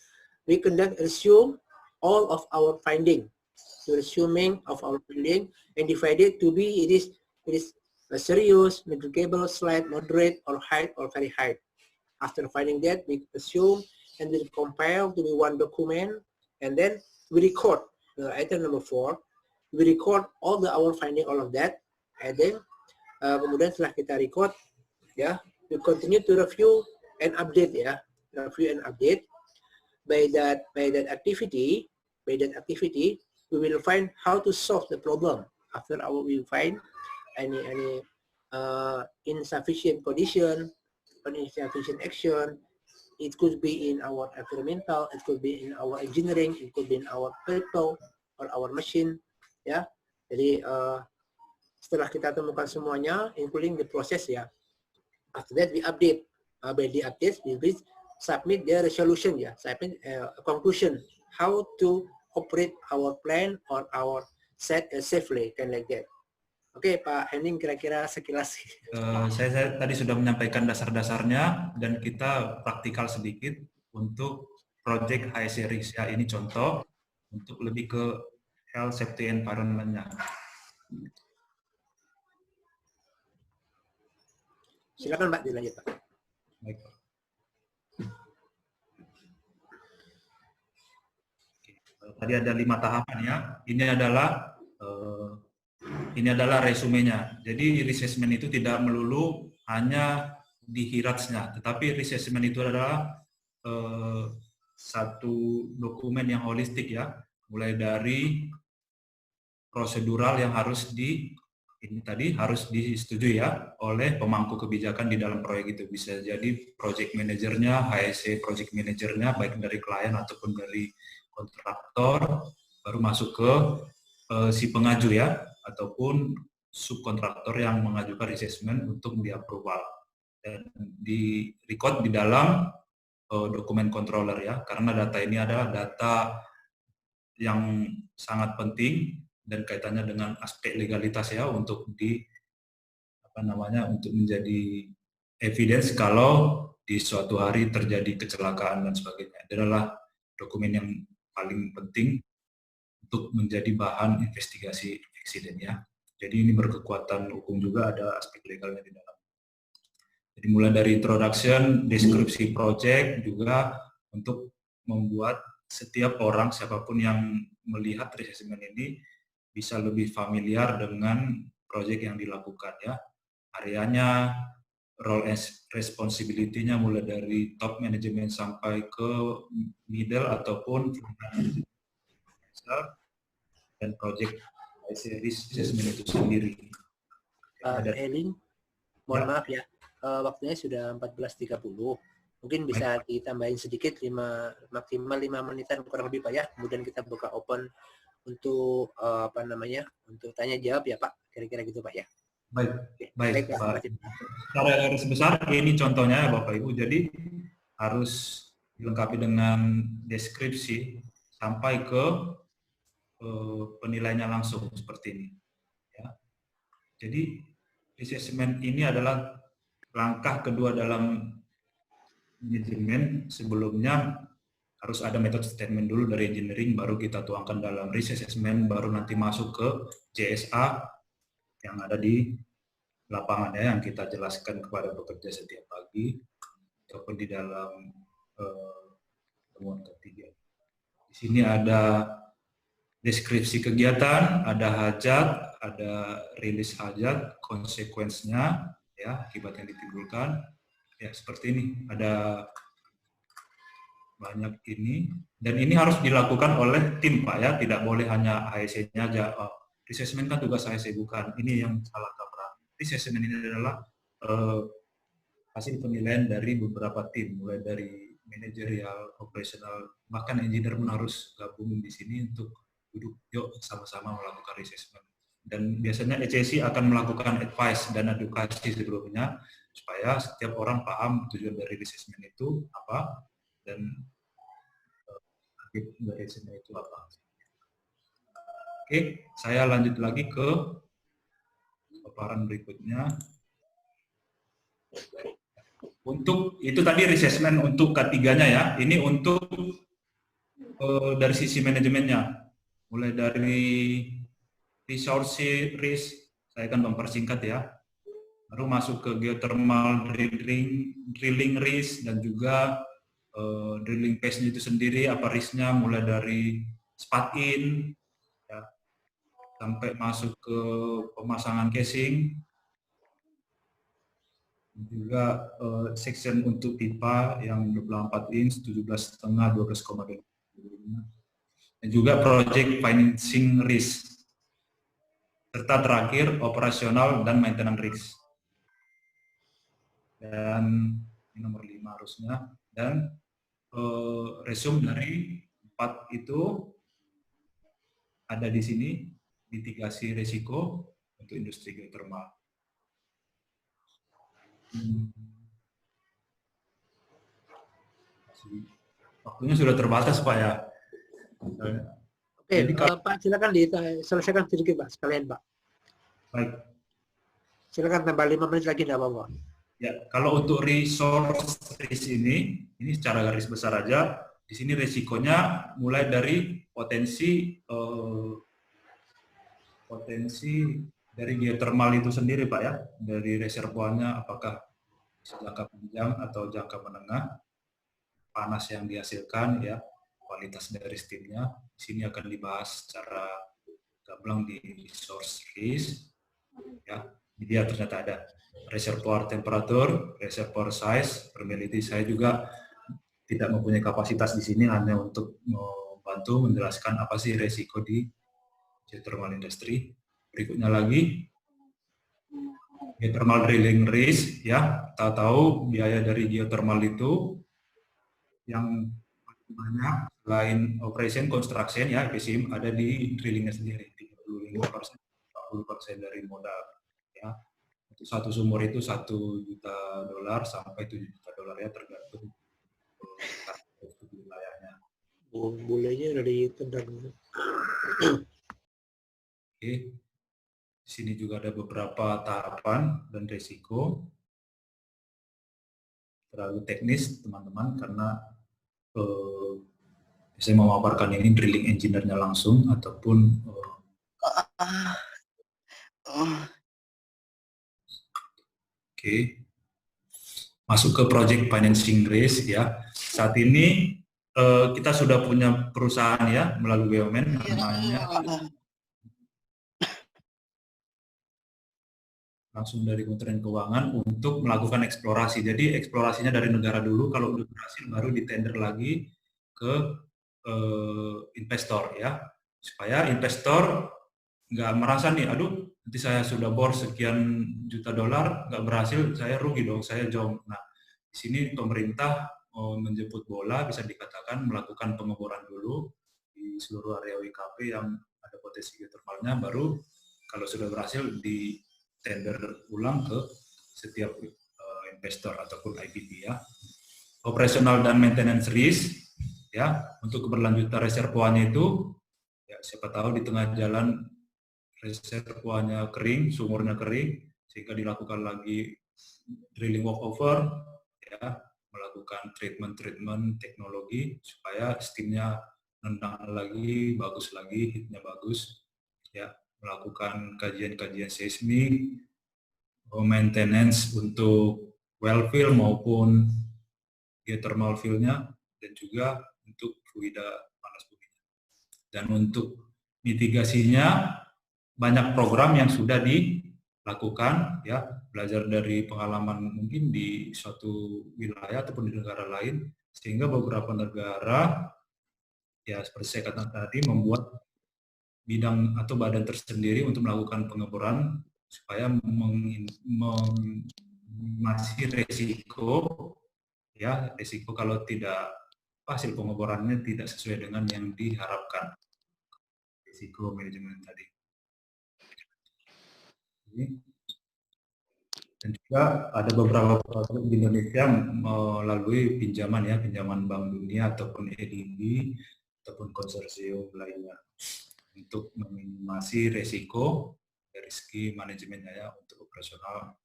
S1: We conduct resume all of our finding. The resuming of our finding and divide it to be it is a serious, negligible, slight, moderate, or high, or very high. After finding that, we assume and we compile to be one document, and then we record item number 4. We record all our finding, all of that, and then kemudian setelah kita record, ya, we continue to review and update, ya, review and update. By that activity, we will find how to solve the problem. After we find any insufficient condition or insufficient action, it could be in our environmental, it could be in our engineering, it could be in our people or our machine, ya. Jadi setelah kita temukan semuanya, including the process, ya. After that we update. By the updates, we will submit the resolution, ya. Submit conclusion how to operate our plan or our set safely, kind like that. Oke, Pak Henning, kira-kira sekilas.
S2: Saya tadi sudah menyampaikan dasar-dasarnya dan kita praktikal sedikit untuk project HSE Rixia ini contoh untuk lebih ke health safety environment-nya.
S1: Silakan Pak, dilanjut Pak.
S2: Baik. Tadi ada 5 tahapan, ya. Ini adalah resumenya. Jadi risk assessment itu tidak melulu hanya di hiratsnya, tetapi risk assessment itu adalah satu dokumen yang holistik, ya, mulai dari prosedural yang harus disetujui, ya, oleh pemangku kebijakan di dalam proyek itu. Bisa jadi project manajernya, HSE project manajernya, baik dari klien ataupun dari kontraktor, baru masuk ke si pengaju, ya, ataupun subkontraktor yang mengajukan assessment untuk di-approval. Dan di-record di dalam dokumen controller, ya, karena data ini adalah data yang sangat penting dan kaitannya dengan aspek legalitas, ya, untuk untuk menjadi evidence kalau di suatu hari terjadi kecelakaan dan sebagainya. Itu adalah dokumen yang paling penting untuk menjadi bahan investigasi eksiden, ya. Jadi ini berkekuatan hukum juga, ada aspek legalnya di dalam. Jadi mulai dari introduction, deskripsi project, juga untuk membuat setiap orang, siapapun yang melihat assessment ini, bisa lebih familiar dengan project yang dilakukan, ya. Areanya, role and responsibility-nya mulai dari top management sampai ke middle ataupun dan project series assessment itu sendiri.
S1: Elin, mohon maaf, ya, waktunya sudah 14.30. Mungkin bisa ditambahin sedikit, maksimal 5 menitan kurang lebih, Pak, ya. Kemudian kita buka open untuk untuk tanya jawab, ya, Pak. Kira-kira gitu, Pak, ya.
S2: Baik, Pak. Secara garis besar ini contohnya, Bapak Ibu. Jadi harus dilengkapi dengan deskripsi sampai ke penilaiannya langsung seperti ini. Ya. Jadi risk assessment ini adalah langkah kedua dalam manajemen. Sebelumnya harus ada method statement dulu dari engineering, baru kita tuangkan dalam risk assessment, baru nanti masuk ke JSA yang ada di lapangan ya, yang kita jelaskan kepada pekerja setiap pagi ataupun di dalam temuan ketiga. Di sini ada deskripsi kegiatan, ada hajat, ada rilis hajat, konsekuensinya, ya, akibat yang ditimbulkan, ya seperti ini. Ada banyak ini, dan ini harus dilakukan oleh tim, Pak, ya, tidak boleh hanya HSE-nya aja. Risk assessment kan tugas HSE, bukan. Ini yang salah kaprah. Risk assessment ini adalah hasil penilaian dari beberapa tim, mulai dari manajerial, operasional, bahkan engineer pun harus gabung di sini untuk duduk, yuk sama-sama melakukan risk assessment. Dan biasanya ECC akan melakukan advice dan edukasi sebelumnya, supaya setiap orang paham tujuan dari risk assessment itu apa, dan dari assessment itu apa. Oke, saya lanjut lagi ke paparan berikutnya. Untuk itu tadi assessment untuk ketiganya ya, ini untuk dari sisi manajemennya, mulai dari resource risk, saya akan mempersingkat ya, baru masuk ke geothermal drilling risk, dan juga drilling phase itu sendiri, apa risknya, mulai dari spot in ya, sampai masuk ke pemasangan casing, juga section untuk pipa yang 24 inch, 17,5, 12,2, dan juga project financing risk, serta terakhir operasional dan maintenance risk. Dan ini nomor 5 harusnya. Dan resume dari 4 itu ada di sini, mitigasi risiko untuk industri geothermal. Waktunya sudah terbatas, Pak, ya.
S1: Oke, Pak, silakan diselesaikan sedikit, Pak, sekalian, Pak.
S2: Baik.
S1: Silakan tambah 5 menit lagi, tidak apa-apa.
S2: Ya, kalau untuk resource risk ini secara garis besar aja, di sini risikonya mulai dari potensi dari geothermal itu sendiri, Pak, ya, dari reservoirnya, apakah jangka panjang atau jangka menengah, panas yang dihasilkan, ya, kualitas dari steamnya. Di sini akan dibahas secara gamblang di resource risk, ya. Dia ternyata ada reservoir temperatur, reservoir size, permeability. Saya juga tidak mempunyai kapasitas di sini, hanya untuk membantu menjelaskan apa sih resiko di geothermal industry. Berikutnya lagi, geothermal drilling risk, ya. Tahu-tahu biaya dari geothermal itu yang banyak selain operation construction, ya, EPCM, ada di drillingnya sendiri, 35%, 40% dari modal, ya. Untuk satu sumur itu $1 juta sampai $7 juta, ya, tergantung wilayahnya.
S1: Bulenya udah ditendang.
S2: Oke. Di sini juga ada beberapa tahapan dan risiko. Terlalu teknis, teman-teman, karena saya memaparkan ini drilling engineer-nya langsung ataupun oke. Masuk ke project financing risk, ya. Saat ini kita sudah punya perusahaan, ya, melalui BUMN namanya langsung dari Kementerian Keuangan untuk melakukan eksplorasi. Jadi eksplorasinya dari negara dulu, kalau udah berhasil baru ditender lagi ke investor, ya, supaya investor nggak merasa nih, aduh nanti saya sudah bor sekian juta dolar nggak berhasil, saya rugi dong, saya jong. Nah, di sini pemerintah menjemput bola, bisa dikatakan melakukan pengeboran dulu di seluruh area WKP yang ada potensi geothermalnya, baru kalau sudah berhasil di tender ulang ke setiap investor ataupun IPP, ya. operasional dan maintenance risk, ya, untuk keberlanjutan reservoirnya itu, ya siapa tahu di tengah jalan reservoirnya kering, sumurnya kering, sehingga dilakukan lagi drilling workover, ya, melakukan treatment teknologi supaya steamnya nendang lagi, bagus lagi, hitnya bagus, ya, melakukan kajian-kajian seismik, maintenance untuk well fill maupun geothermal fill-nya, dan juga untuk fluida panas bumi. Dan untuk mitigasinya banyak program yang sudah dilakukan, ya, belajar dari pengalaman mungkin di suatu wilayah ataupun di negara lain, sehingga beberapa negara, ya seperti saya katakan tadi, membuat bidang atau badan tersendiri untuk melakukan pengeboran supaya masih resiko, ya, risiko kalau tidak hasil pengeborannya tidak sesuai dengan yang diharapkan, risiko manajemen tadi. Dan juga ada beberapa program di Indonesia melalui pinjaman, ya, pinjaman Bank Dunia ataupun EDB ataupun konsorsium lainnya untuk meminimasi risiko dari segi manajemennya, ya, untuk operasional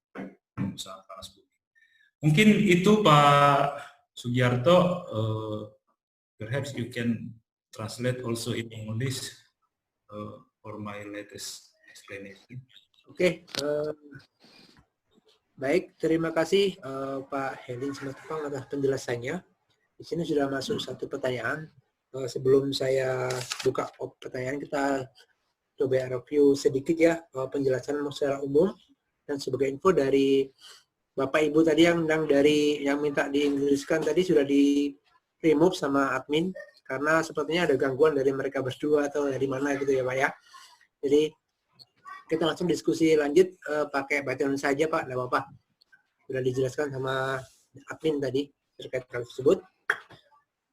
S2: usaha panas bumi. Mungkin itu Pak Sugiarto, perhaps you can translate also in English for my latest explanation.
S1: Oke, baik, terima kasih Pak Helin Simatupang atas penjelasannya. Di sini sudah masuk satu pertanyaan. Sebelum saya buka pertanyaan, kita coba review sedikit, ya, penjelasan secara umum. Dan sebagai info dari Bapak Ibu tadi yang minta diinggriskan tadi sudah di remove sama admin karena sepertinya ada gangguan dari mereka berdua atau dari mana gitu, ya Pak, ya. Jadi kita langsung diskusi lanjut pakai bacaan saja Pak, tidak apa-apa. Sudah dijelaskan sama admin tadi terkait hal tersebut.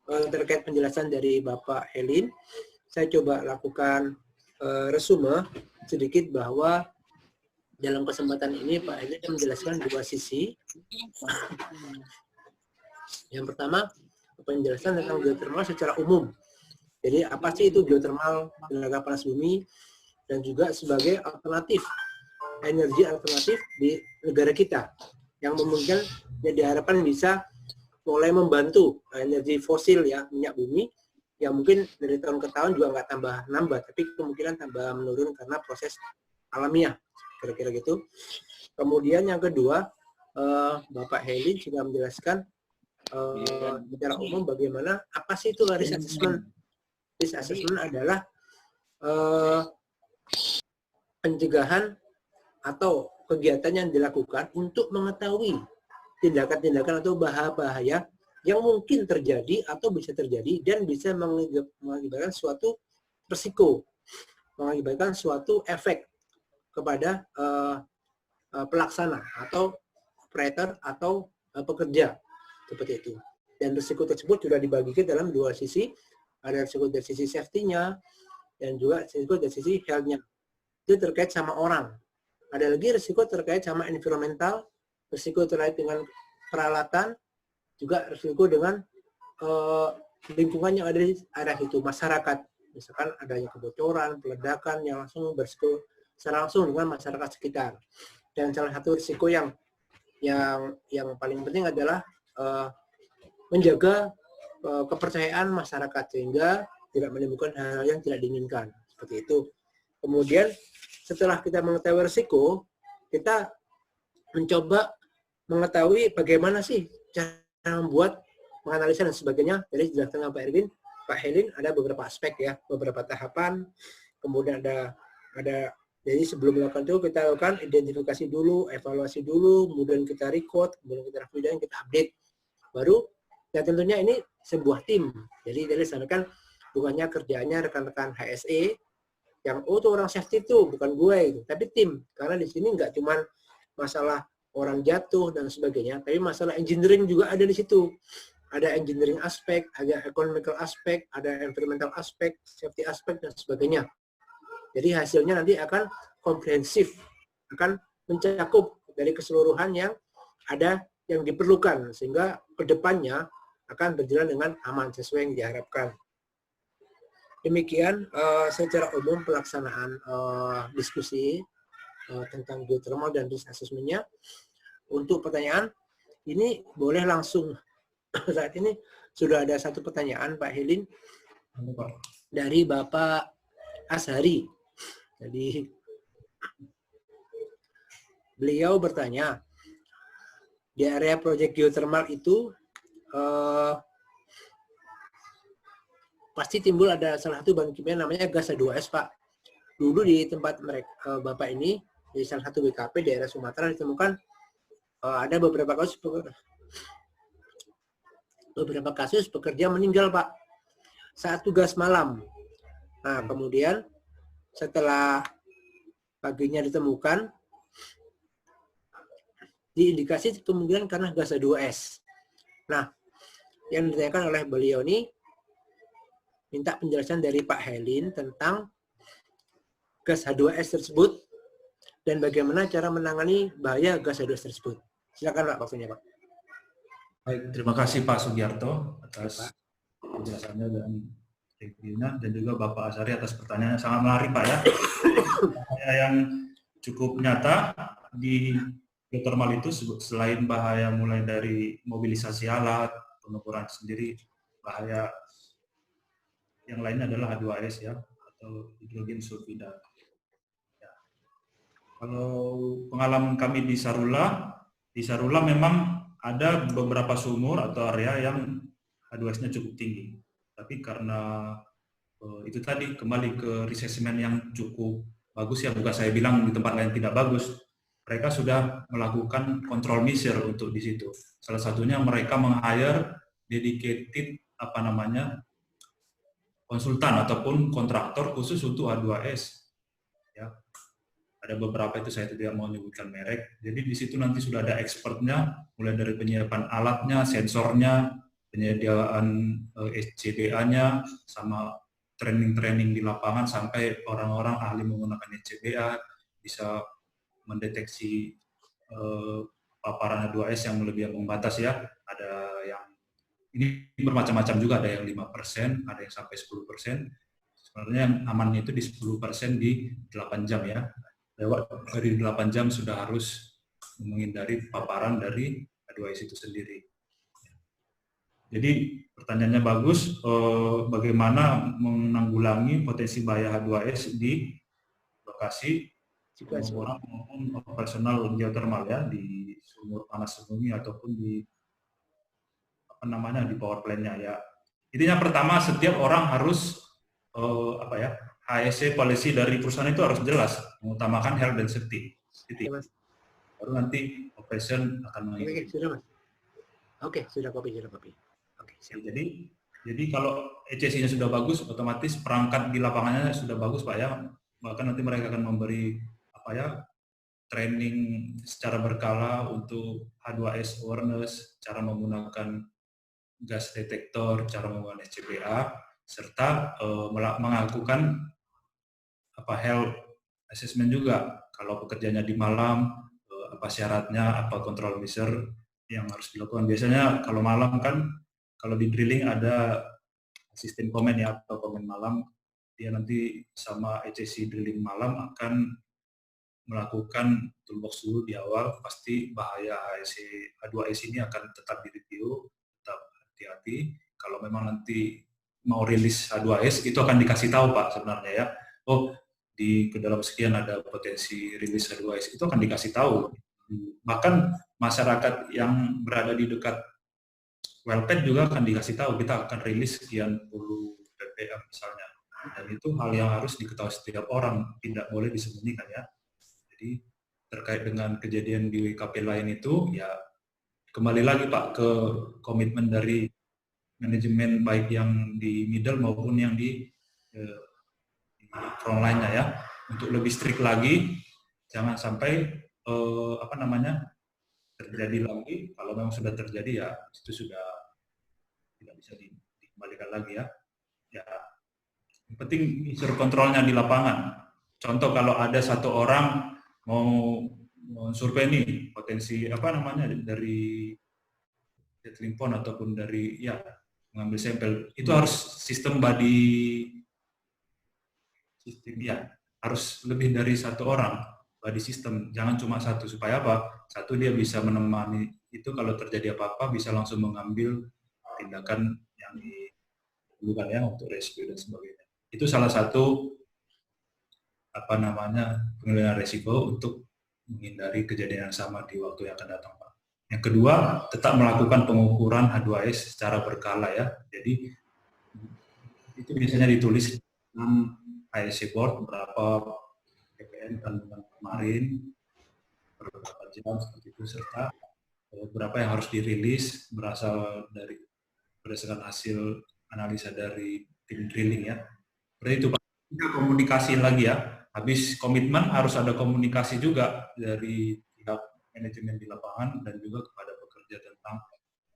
S1: Terkait penjelasan dari Bapak Helin, saya coba lakukan resume sedikit bahwa dalam kesempatan ini Pak Helin menjelaskan dua sisi. Yang pertama, penjelasan tentang geothermal secara umum. Jadi apa sih itu geothermal, tenaga panas bumi, dan juga sebagai alternatif, energi alternatif di negara kita yang memungkinkan, ya, diharapkan bisa mulai membantu energi fosil, ya, minyak bumi yang mungkin dari tahun ke tahun juga nggak tambah nambah, tapi kemungkinan tambah menurun karena proses alamiah, kira-kira gitu. Kemudian yang kedua, Bapak Helin sudah menjelaskan secara umum bagaimana apa sih itu risk assessment. Risk assessment adalah pencegahan atau kegiatan yang dilakukan untuk mengetahui tindakan-tindakan atau bahaya yang mungkin terjadi atau bisa terjadi dan bisa mengakibatkan suatu risiko, mengakibatkan suatu efek kepada pelaksana atau operator atau pekerja, seperti itu. Dan risiko tersebut sudah dibagi dalam dua sisi, ada risiko dari sisi safety-nya dan juga risiko dari sisi health-nya. Itu terkait sama orang. Ada lagi risiko terkait sama environmental, risiko terkait dengan peralatan, juga risiko dengan lingkungan yang ada di area itu, masyarakat. Misalkan adanya kebocoran, peledakan yang langsung berisiko secara langsung dengan masyarakat sekitar. Dan salah satu risiko yang paling penting adalah menjaga kepercayaan masyarakat sehingga tidak menimbulkan hal-hal yang tidak diinginkan. Seperti itu. Kemudian setelah kita mengetahui risiko, kita mencoba mengetahui bagaimana sih cara membuat, menganalisa dan sebagainya. Jadi sudah tengah Pak Helin ada beberapa aspek, ya, beberapa tahapan. Kemudian ada jadi sebelum melakukan itu kita lakukan identifikasi dulu, evaluasi dulu, kemudian kita record, kemudian kita review dan kita update. Baru, ya tentunya ini sebuah tim. Jadi sampaikan bukannya kerjaannya rekan-rekan HSE yang itu orang safety itu bukan gue itu, tapi tim. Karena di sini nggak cuma masalah orang jatuh dan sebagainya, tapi masalah engineering juga ada di situ. Ada engineering aspek, ada economical aspek, ada environmental aspek, safety aspek dan sebagainya. Jadi hasilnya nanti akan komprehensif, akan mencakup dari keseluruhan yang ada yang diperlukan sehingga kedepannya akan berjalan dengan aman sesuai yang diharapkan. Demikian secara umum pelaksanaan diskusi tentang geothermal dan risk assessment-nya. Untuk pertanyaan, ini boleh langsung. Saat ini sudah ada satu pertanyaan Pak Helin dari Bapak Ashari. Jadi beliau bertanya, di area proyek geothermal itu pasti timbul ada salah satu bahan kimia namanya gas H2S, Pak. Dulu di tempat mereka, Bapak ini, di salah satu WKP daerah Sumatera ditemukan ada beberapa kasus pekerja meninggal, Pak, saat tugas malam. Nah, kemudian setelah paginya ditemukan, diindikasi kemungkinan karena gas H2S. Nah, yang ditanyakan oleh beliau ini, minta penjelasan dari Pak Helin tentang gas H2S tersebut dan bagaimana cara menangani bahaya gas H2S tersebut. Silakan Pak, waktunya Pak.
S2: Baik, terima kasih Pak Sugiarto atas penjelasannya dan reviewnya, dan juga Bapak Ashari atas pertanyaan yang sangat menarik Pak ya. Yang cukup nyata di geothermal itu selain bahaya mulai dari mobilisasi alat, pengukuran sendiri, bahaya yang lainnya adalah H2S ya, atau hidrogen sulfida. Ya. Kalau pengalaman kami di Sarula memang ada beberapa sumur atau area yang H2S-nya cukup tinggi. Tapi karena itu tadi kembali ke assessment yang cukup bagus ya, bukan saya bilang di tempat lain tidak bagus. Mereka sudah melakukan control measure untuk di situ. Salah satunya mereka meng-hire dedicated konsultan ataupun kontraktor khusus untuk H2S. Ya. Ada beberapa itu saya tidak mau menyebutkan merek. Jadi di situ nanti sudah ada expertnya, mulai dari penyiapan alatnya, sensornya, penyediaan SCBA-nya, sama training-training di lapangan sampai orang-orang ahli menggunakan SCBA bisa mendeteksi paparan H2S yang lebih membatas ya. Ada yang ini bermacam-macam juga, ada yang 5%, ada yang sampai 10%. Sebenarnya yang amannya itu di 10% di 8 jam ya. Lewat dari 8 jam sudah harus menghindari paparan dari H2S itu sendiri. Jadi pertanyaannya bagus, bagaimana menanggulangi potensi bahaya H2S di lokasi maupun operasional geothermal ya, di sumur panas bumi ataupun di di power plant-nya ya. Intinya pertama, setiap orang harus HSE policy dari perusahaan itu harus jelas, mengutamakan health and safety. Baru nanti operation akan mengikuti.
S1: Oke, sudah copy. Oke, siap.
S2: Jadi kalau ECC-nya sudah bagus, otomatis perangkat di lapangannya sudah bagus Pak ya. Bahkan nanti mereka akan memberi training secara berkala untuk H2S awareness, cara menggunakan gas detektor, cara menggunakan SCBA, serta melakukan health assessment juga. Kalau pekerjaannya di malam, apa syaratnya, apa control measure yang harus dilakukan. Biasanya kalau malam kan, kalau di drilling ada sistem komen ya, atau komen malam, dia nanti sama ECC drilling malam akan melakukan toolbox dulu di awal, pasti bahaya H2S ini akan tetap direview, tetap hati-hati. Kalau memang nanti mau rilis H2S, itu akan dikasih tahu Pak sebenarnya ya. Oh, di dalam sekian ada potensi rilis H2S, itu akan dikasih tahu. Bahkan masyarakat yang berada di dekat wellpad juga akan dikasih tahu, kita akan rilis sekian puluh ppm misalnya. Dan itu hal yang harus diketahui setiap orang, tidak boleh disembunyikan ya. Jadi terkait dengan kejadian di WKP lain itu, ya kembali lagi Pak ke komitmen dari manajemen baik yang di middle maupun yang di front line-nya ya, untuk lebih strict lagi, jangan sampai terjadi lagi. Kalau memang sudah terjadi ya itu sudah tidak bisa dikembalikan lagi ya. Ya, yang penting unsur kontrolnya di lapangan. Contoh kalau ada satu orang mau survei nih potensi apa namanya dari settling point ataupun dari ya mengambil sampel itu harus sistem ya harus lebih dari satu orang body system, jangan cuma satu, supaya apa, satu dia bisa menemani itu kalau terjadi apa-apa bisa langsung mengambil tindakan yang diperlukan ya untuk rescue dan sebagainya. Itu salah satu apa namanya pengendalian resiko untuk menghindari kejadian yang sama di waktu yang akan datang, Pak. Yang kedua, tetap melakukan pengukuran H2S secara berkala ya. Jadi itu biasanya ditulis dalam ISC board berapa ppm kandungan kemarin, berapa jam seperti itu, serta berapa yang harus dirilis berdasarkan hasil analisa dari tim drilling ya. Seperti itu Pak. Komunikasi lagi ya. Habis komitmen harus ada komunikasi juga dari pihak manajemen di lapangan dan juga kepada pekerja tentang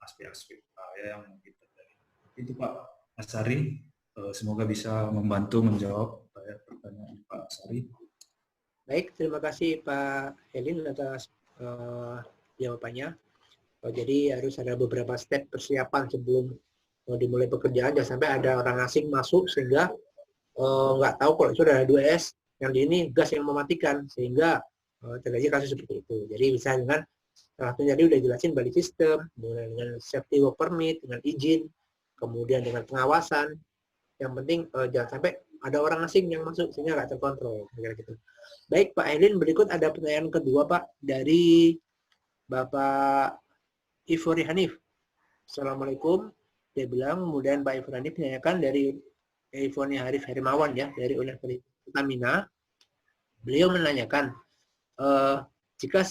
S2: aspek-aspek yang mungkin terjadi. Itu Pak Asari, semoga bisa membantu menjawab pertanyaan Pak Asari.
S1: Baik, terima kasih Pak Helin atas jawabannya. Jadi harus ada beberapa step persiapan sebelum dimulai pekerjaan, jangan sampai ada orang asing masuk sehingga nggak tahu kalau itu ada 2S, yang di ini gas yang mematikan, sehingga terjadi kasus seperti itu. Jadi bisa dengan tadi udah jelasin body system, dengan safety work permit, dengan izin, kemudian dengan pengawasan. Yang penting jangan sampai ada orang asing yang masuk sehingga nggak terkontrol. Gitu. Baik Pak Helin, berikut ada pertanyaan kedua Pak dari Bapak Ifori Hanif. Assalamualaikum. Dia bilang, kemudian Pak Ifori Hanif menanyakan dari Ifoni Harif Herimawan ya, dari Universitas Pertamina. Beliau menanyakan, jika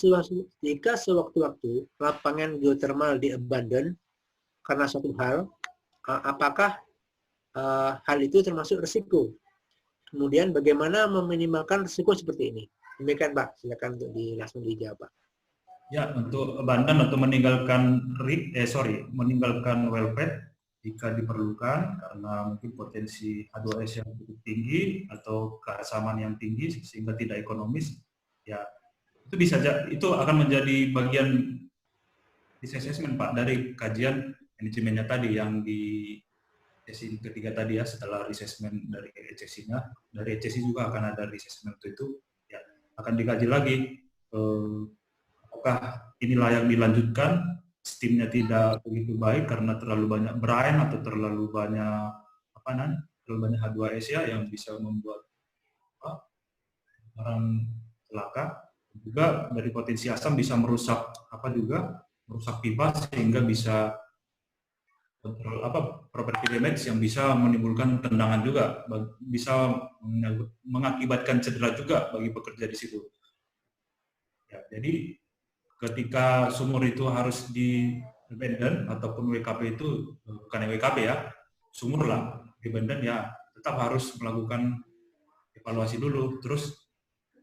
S1: sewaktu-waktu lapangan geothermal diabandon karena suatu hal, apakah hal itu termasuk risiko? Kemudian bagaimana meminimalkan risiko seperti ini? Demikian Pak, silakan untuk langsung dijawab Pak.
S2: Ya, untuk abandon atau meninggalkan wellpad jika diperlukan karena mungkin potensi H2S yang cukup tinggi atau keasaman yang tinggi sehingga tidak ekonomis, ya itu akan menjadi bagian risk assessment Pak dari kajian manajemennya tadi yang di sesi ketiga tadi ya. Setelah assessment dari HSI juga akan ada assessment itu ya, akan dikaji lagi apakah ini layak dilanjutkan, steamnya tidak begitu baik karena terlalu banyak brine atau terlalu banyak H2S ya yang bisa membuat orang celaka. Juga dari potensi asam bisa merusak pipa sehingga bisa property damage yang bisa menimbulkan tendangan juga, bisa mengakibatkan cedera juga bagi pekerja di situ. Ya, jadi ketika sumur itu harus di abandon ataupun WKP itu bukan WKP ya, sumur lah abandon ya, tetap harus melakukan evaluasi dulu, terus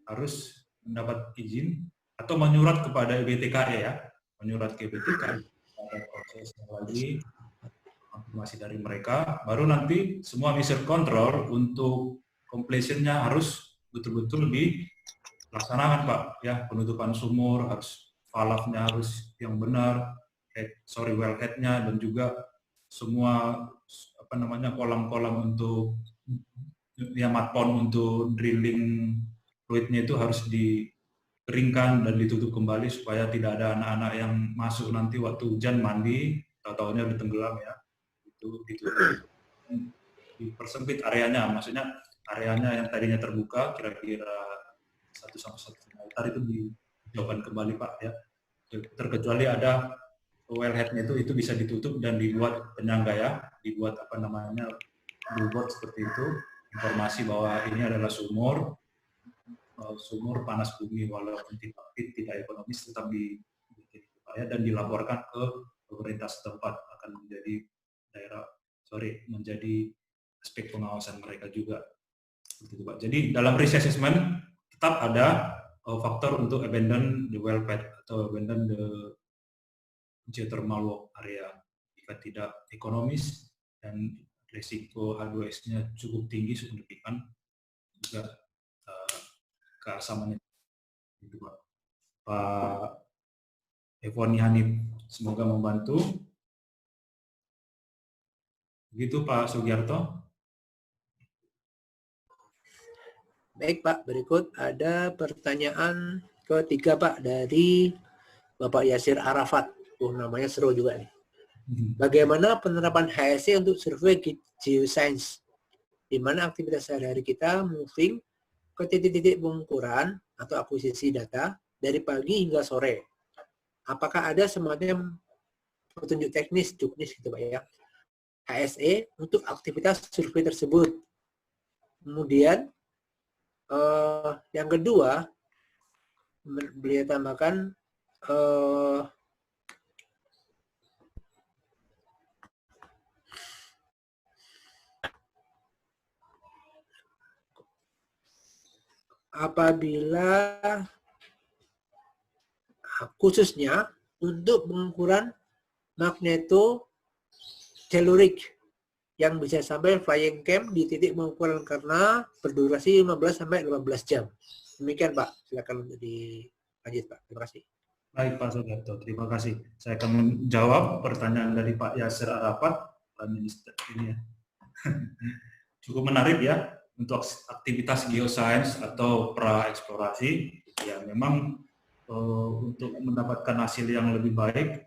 S2: harus mendapat izin atau menyurat kepada EBTKE ya, menyurat ke EBTKE, ada proses lagi konfirmasi dari mereka, baru nanti semua mission control untuk completion-nya harus betul-betul dilaksanakan Pak ya, penutupan sumur harus, valve-nya harus yang benar, wellhead-nya, dan juga semua kolam-kolam untuk mud pond untuk drilling fluidnya itu harus dikeringkan dan ditutup kembali supaya tidak ada anak-anak yang masuk nanti waktu hujan mandi, tahu-tahunya ditenggelam ya. Itu dipersempit areanya, maksudnya areanya yang tadinya terbuka kira-kira 1-1,5 hektar itu dijauhkan kembali Pak ya, terkecuali ada wellhead-nya itu bisa ditutup dan dibuat penyangga ya, dibuat billboard seperti itu, informasi bahwa ini adalah sumur panas bumi walaupun tidak ekonomis tetap dibikin ya, dan dilaporkan ke pemerintah setempat akan menjadi menjadi aspek pengawasan mereka juga seperti itu Pak. Jadi dalam risk assessment tetap ada faktor untuk abandon the well pad atau abandon the geothermal work area jika tidak ekonomis dan risiko H2S-nya cukup tinggi signifikan, juga keasamannya itu Pak. Pak Evoni Hanif. Semoga membantu. Begitu Pak Sugiarto.
S1: Baik Pak, berikut ada pertanyaan ketiga Pak dari Bapak Yasir Arafat. Namanya seru juga nih. Bagaimana penerapan HSE untuk survei geoscience, di mana aktivitas sehari-hari kita moving ke titik-titik pengukuran atau akuisisi data dari pagi hingga sore. Apakah ada semacam petunjuk teknis, juknis gitu Pak ya, HSE untuk aktivitas survei tersebut. Kemudian yang kedua, beliau tambahkan apabila khususnya untuk pengukuran magnetotelurik yang bisa sampai flying camp di titik pengukuran karena berdurasi 15 sampai 18 jam. Demikian Pak, silakan untuk dilanjut Pak. Terima kasih.
S2: Baik Pak Sugiarto, terima kasih. Saya akan menjawab pertanyaan dari Pak Yasir Arafat, Pak Minister ini ya. Cukup menarik ya untuk aktivitas geoscience atau pra-eksplorasi. Ya memang untuk mendapatkan hasil yang lebih baik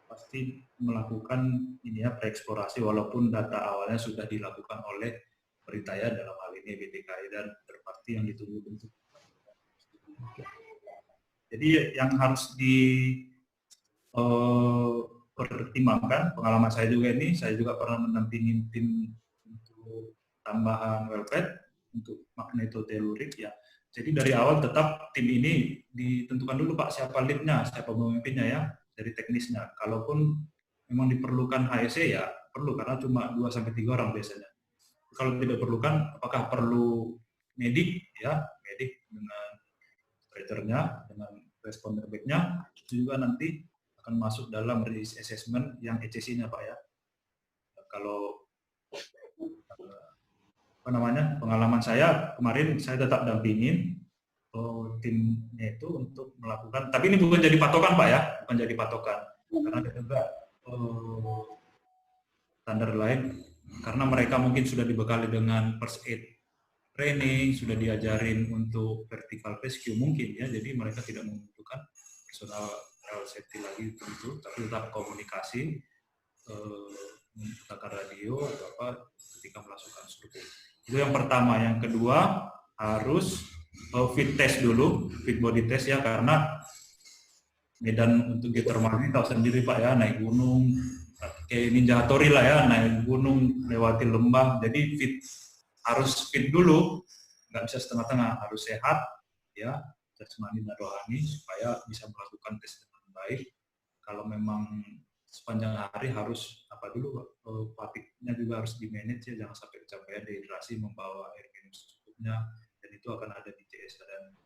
S2: pasti melakukan ini ya pre-eksplorasi walaupun data awalnya sudah dilakukan oleh Peritaya dalam hal ini BDKI dan terparti yang ditunggu bentuk. Jadi yang harus dipertimbangkan, pengalaman saya juga ini, saya juga pernah mendampingi tim untuk tambahan wellpad untuk magnetotelurik ya. Jadi dari awal tetap tim ini ditentukan dulu Pak siapa lead-nya, siapa pemimpinnya ya, dari teknisnya. Kalaupun memang diperlukan HSE ya perlu karena cuma 2-3 orang biasanya. Kalau tidak diperlukan, apakah perlu medik ya, medik dengan operatornya, dengan responder back-nya, itu juga nanti akan masuk dalam risk assessment yang ECC-nya Pak ya. Kalau pengalaman saya kemarin saya tetap dampingin timnya itu untuk melakukan, tapi ini bukan jadi patokan Pak ya, bukan jadi patokan, karena ada juga standar lain, karena mereka mungkin sudah dibekali dengan first aid training, sudah diajarin untuk vertical rescue mungkin ya, jadi mereka tidak membutuhkan personal safety lagi tentu, tapi tetap komunikasi, menggunakan radio atau apa ketika melakukan survei. Itu yang pertama. Yang kedua harus fit test dulu, fit body test ya, karena medan untuk geothermal ini tahu sendiri Pak ya, naik gunung kayak Ninja Hattori lah ya, naik gunung lewati lembah, jadi harus fit dulu, nggak bisa setengah-tengah, harus sehat ya, jasmani dan rohani supaya bisa melakukan tes dengan baik. Kalau memang sepanjang hari harus apa dulu, fatignya juga harus di-manage ya, jangan sampai kecapean, dehidrasi, membawa air minum secukupnya, dan itu akan ada di CS dan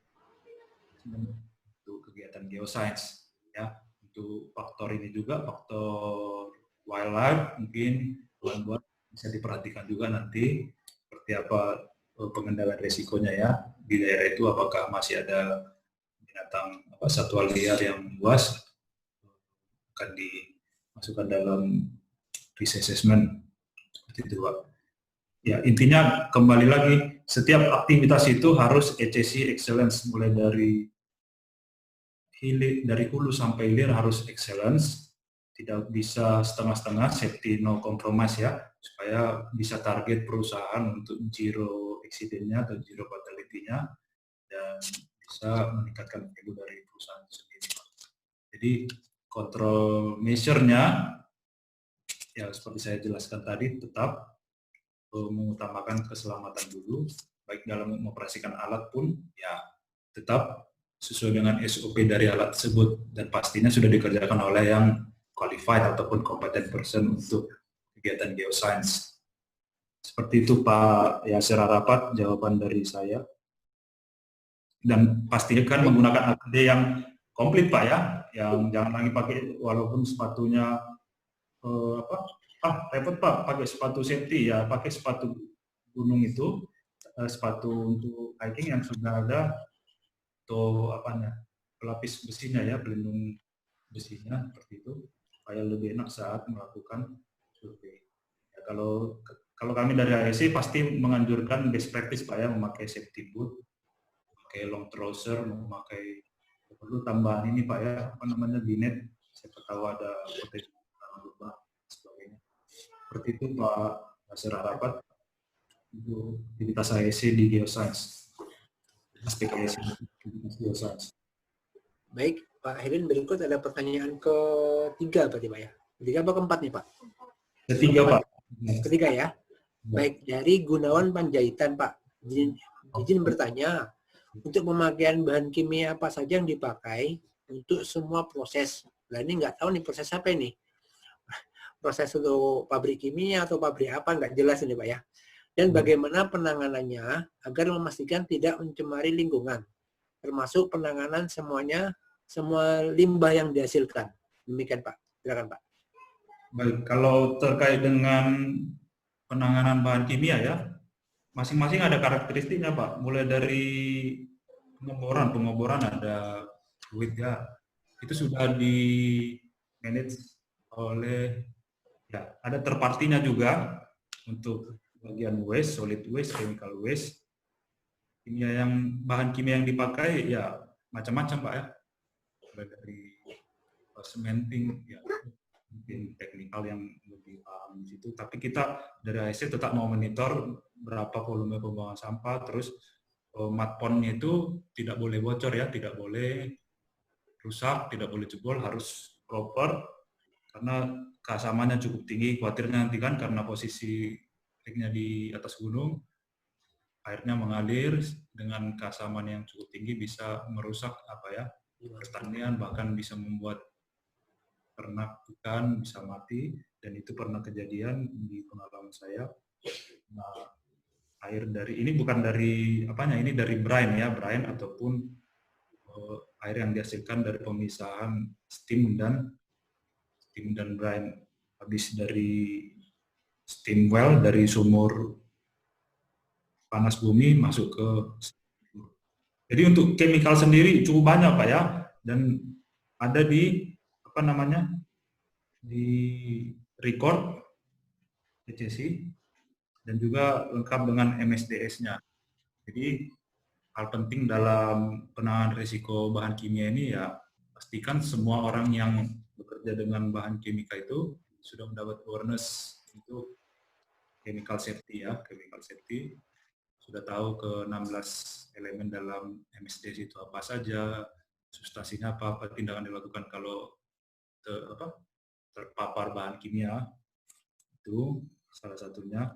S2: untuk kegiatan geoscience ya. Untuk faktor ini juga, faktor wildlife mungkin buat bisa diperhatikan juga nanti seperti apa pengendalian resikonya ya di daerah itu, apakah masih ada binatang satwa liar yang luas akan dimasukkan dalam risk assessment seperti itu Pak. Ya intinya kembali lagi, setiap aktivitas itu harus ECC excellence, mulai dari hulu sampai hilir harus excellence, tidak bisa setengah-setengah, safety no compromise ya, supaya bisa target perusahaan untuk zero accident-nya atau zero fatality-nya dan bisa meningkatkan value dari perusahaan itu sendiri. Jadi control measure-nya ya seperti saya jelaskan tadi, tetap mengutamakan keselamatan dulu, baik dalam mengoperasikan alat pun ya tetap sesuai dengan SOP dari alat tersebut, dan pastinya sudah dikerjakan oleh yang qualified ataupun competent person untuk kegiatan geoscience. Seperti itu Pak Yasir Arafat jawaban dari saya. Dan pastikan menggunakan APD yang komplit Pak ya, yang jangan lagi pakai walaupun sepatunya repot Pak, pakai sepatu safety ya, pakai sepatu gunung itu, sepatu untuk hiking yang sudah ada atau pelapis besinya ya, pelindung besinya seperti itu, supaya lebih enak saat melakukan survei. Ya, kalau kami dari ASI pasti menganjurkan best practice Pak ya, memakai safety boot, memakai long trouser, memakai perlu tambahan ini Pak ya, apa namanya, binet, siapa tahu ada potensi lubang sebagainya. Seperti itu Pak Nasir Harapat untuk aktivitas ASI di Geoscience. Aspek ASI di Geoscience.
S1: Baik, Pak Helin, berikut ada pertanyaan ketiga berarti Pak ya? Ketiga apa keempat nih Pak?
S2: Ketiga Pak.
S1: Ketiga ya? Baik, dari Gunawan Panjaitan Pak. Izin bertanya, untuk pemakaian bahan kimia apa saja yang dipakai untuk semua proses? Nah ini nggak tahu nih proses apa ini. Proses untuk pabrik kimia atau pabrik apa, nggak jelas ini Pak ya. Dan bagaimana penanganannya agar memastikan tidak mencemari lingkungan, termasuk penanganan semua limbah yang dihasilkan. Demikian Pak. Silakan Pak.
S2: Baik, kalau terkait dengan penanganan bahan kimia ya, masing-masing ada karakteristiknya Pak. Mulai dari pengoboran ada fluid ya, itu sudah di manage oleh ya, ada third party-nya juga untuk bagian waste, solid waste, chemical waste. Bahan kimia yang dipakai ya macam-macam Pak ya. Mulai dari cementing ya, mungkin teknikal yang lebih paham di situ. Tapi kita dari ASC tetap mau monitor berapa volume pembuangan sampah, terus mud pond-nya itu tidak boleh bocor ya, tidak boleh rusak, tidak boleh jebol, harus proper karena keasamannya cukup tinggi. Khawatirnya nanti kan karena posisi ringnya di atas gunung, airnya mengalir dengan keasaman yang cukup tinggi bisa merusak apa ya, pertanian, bahkan bisa membuat ternak ikan bisa mati, dan itu pernah kejadian di pengalaman saya. Nah, air dari ini bukan dari apanya, ini dari brine ya, brine ataupun air yang dihasilkan dari pemisahan steam dan brine habis dari steam well dari sumur panas bumi masuk ke. Jadi untuk chemical sendiri cukup banyak Pak ya, dan ada di apa namanya, di record HCC dan juga lengkap dengan MSDS-nya. Jadi hal penting dalam penanganan risiko bahan kimia ini ya pastikan semua orang yang bekerja dengan bahan kimia itu sudah mendapat awareness untuk chemical safety ya, chemical safety. Sudah tahu ke 16 elemen dalam MSDS itu apa saja, substansinya apa tindakan dilakukan kalau terpapar bahan kimia, itu salah satunya.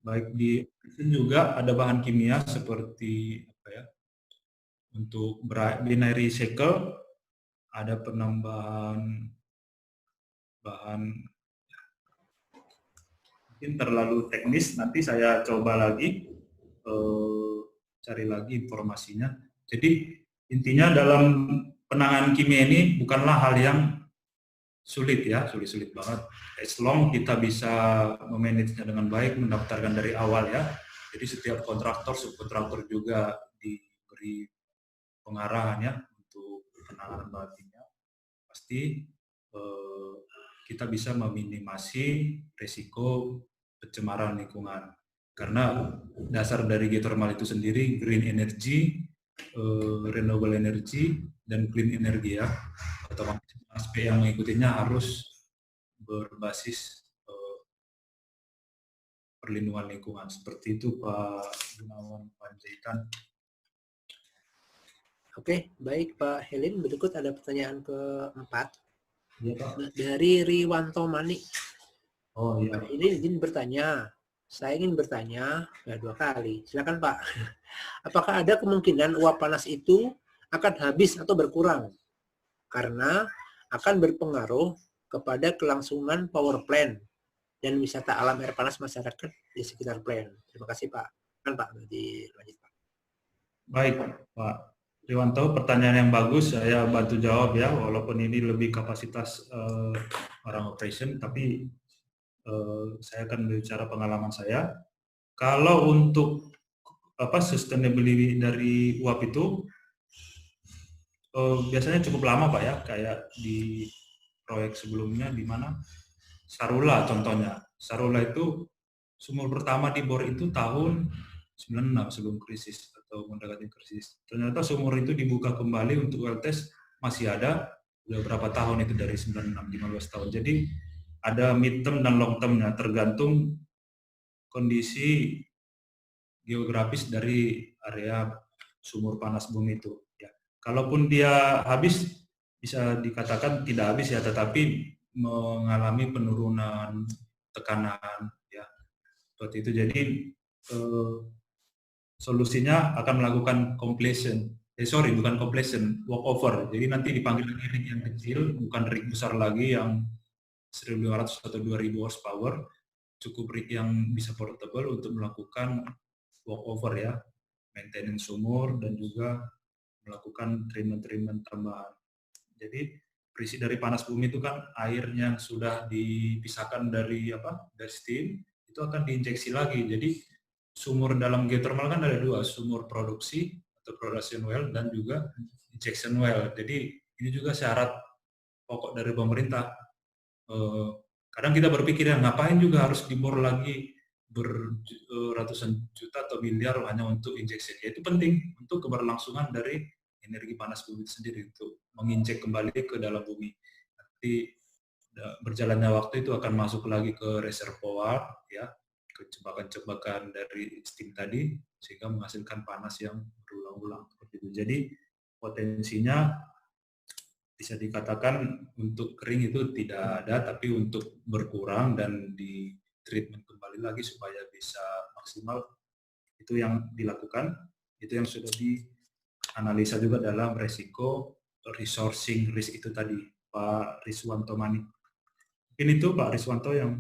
S2: Baik di sini juga ada bahan kimia seperti apa ya, untuk binary cycle ada penambahan bahan, mungkin terlalu teknis, nanti saya coba lagi cari lagi informasinya. Jadi intinya dalam penanganan kimia ini bukanlah hal yang sulit ya, sulit banget. As long kita bisa memanagenya dengan baik, mendaftarkan dari awal ya. Jadi setiap kontraktor, subkontraktor juga diberi pengarahan ya untuk penanganan bahan kimia. Pasti kita bisa meminimasi risiko pencemaran lingkungan. Karena dasar dari geothermal itu sendiri green energy, renewable energy, dan clean energy ya. Atau aspek yang mengikutinya harus berbasis perlindungan lingkungan. Seperti itu Pak Gunawan Panjaitan.
S1: Oke, baik Pak Helin. Berikut ada pertanyaan keempat.
S2: Ya, Pak.
S1: Dari Riwanto Mani.
S2: Oh iya.
S1: Ini izin bertanya. Saya ingin bertanya ya 2 kali. Silakan Pak. Apakah ada kemungkinan uap panas itu akan habis atau berkurang? Karena akan berpengaruh kepada kelangsungan power plant dan wisata alam air panas masyarakat di sekitar plant. Terima kasih Pak. Kan Pak, dilanjut Pak.
S2: Baik Pak Riwanto, pertanyaan yang bagus, saya bantu jawab ya, walaupun ini lebih kapasitas orang operation, tapi saya akan berbicara pengalaman saya. Kalau untuk sustainability dari uap itu, biasanya cukup lama Pak ya, kayak di proyek sebelumnya di mana Sarula contohnya. Sarula itu sumur pertama dibor itu tahun 96 sebelum krisis atau mendekati krisis. Ternyata sumur itu dibuka kembali untuk well test masih ada, udah berapa tahun itu dari 96, 15 tahun. Jadi ada mid term dan long termnya tergantung kondisi geografis dari area sumur panas bumi itu. Ya. Kalaupun dia habis, bisa dikatakan tidak habis ya, tetapi mengalami penurunan tekanan ya seperti itu. Jadi solusinya akan melakukan completion. Bukan completion, walkover. Jadi nanti dipanggil lagi rig yang kecil, bukan rig besar lagi yang 1.200 atau 2.000 horsepower. Cukup rig yang bisa portable untuk melakukan walkover ya, maintenance sumur dan juga melakukan treatment tambahan. Jadi prinsip dari panas bumi itu kan air yang sudah dipisahkan dari steam itu akan diinjeksi lagi. Jadi sumur dalam geothermal kan ada dua, sumur produksi atau production well dan juga injection well. Jadi ini juga syarat pokok dari pemerintah. Kadang kita berpikir ya ngapain juga harus dibor lagi beratusan juta atau miliar hanya untuk injeksi. Ya, itu penting untuk keberlangsungan dari energi panas bumi sendiri, untuk menginjek kembali ke dalam bumi. Nanti berjalannya waktu itu akan masuk lagi ke reservoir ya, ke jebakan-jebakan dari steam tadi sehingga menghasilkan panas yang berulang-ulang seperti itu. Jadi potensinya bisa dikatakan untuk kering itu tidak ada, tapi untuk berkurang dan di treatment kembali lagi supaya bisa maksimal itu yang dilakukan, itu yang sudah dianalisa juga dalam resiko resourcing risk itu tadi Pak Riswanto Manik. Mungkin itu Pak Riswanto yang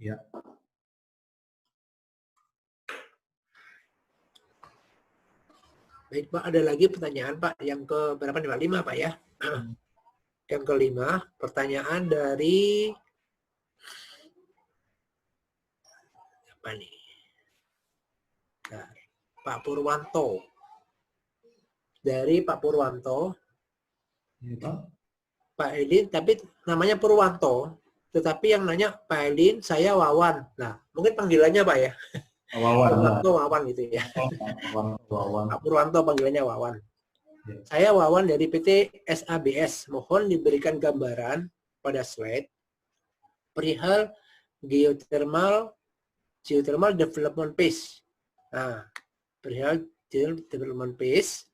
S2: ya.
S1: Baik Pak, ada lagi pertanyaan Pak, yang ke berapa nih Pak? 5 Pak ya. Yang kelima, pertanyaan dari apa nih? Pak Purwanto. Dari Pak Purwanto.
S2: Ya, Pak.
S1: Pak Elin, tapi namanya Purwanto. Tetapi yang nanya Pak Elin, saya Wawan. Nah, mungkin panggilannya Pak ya. Wawan gitu ya.
S2: Wawan.
S1: Pak Purwanto panggilannya Wawan. Saya Wawan dari PT SABS. Mohon diberikan gambaran pada slide perihal geothermal development phase. Nah, perihal development phase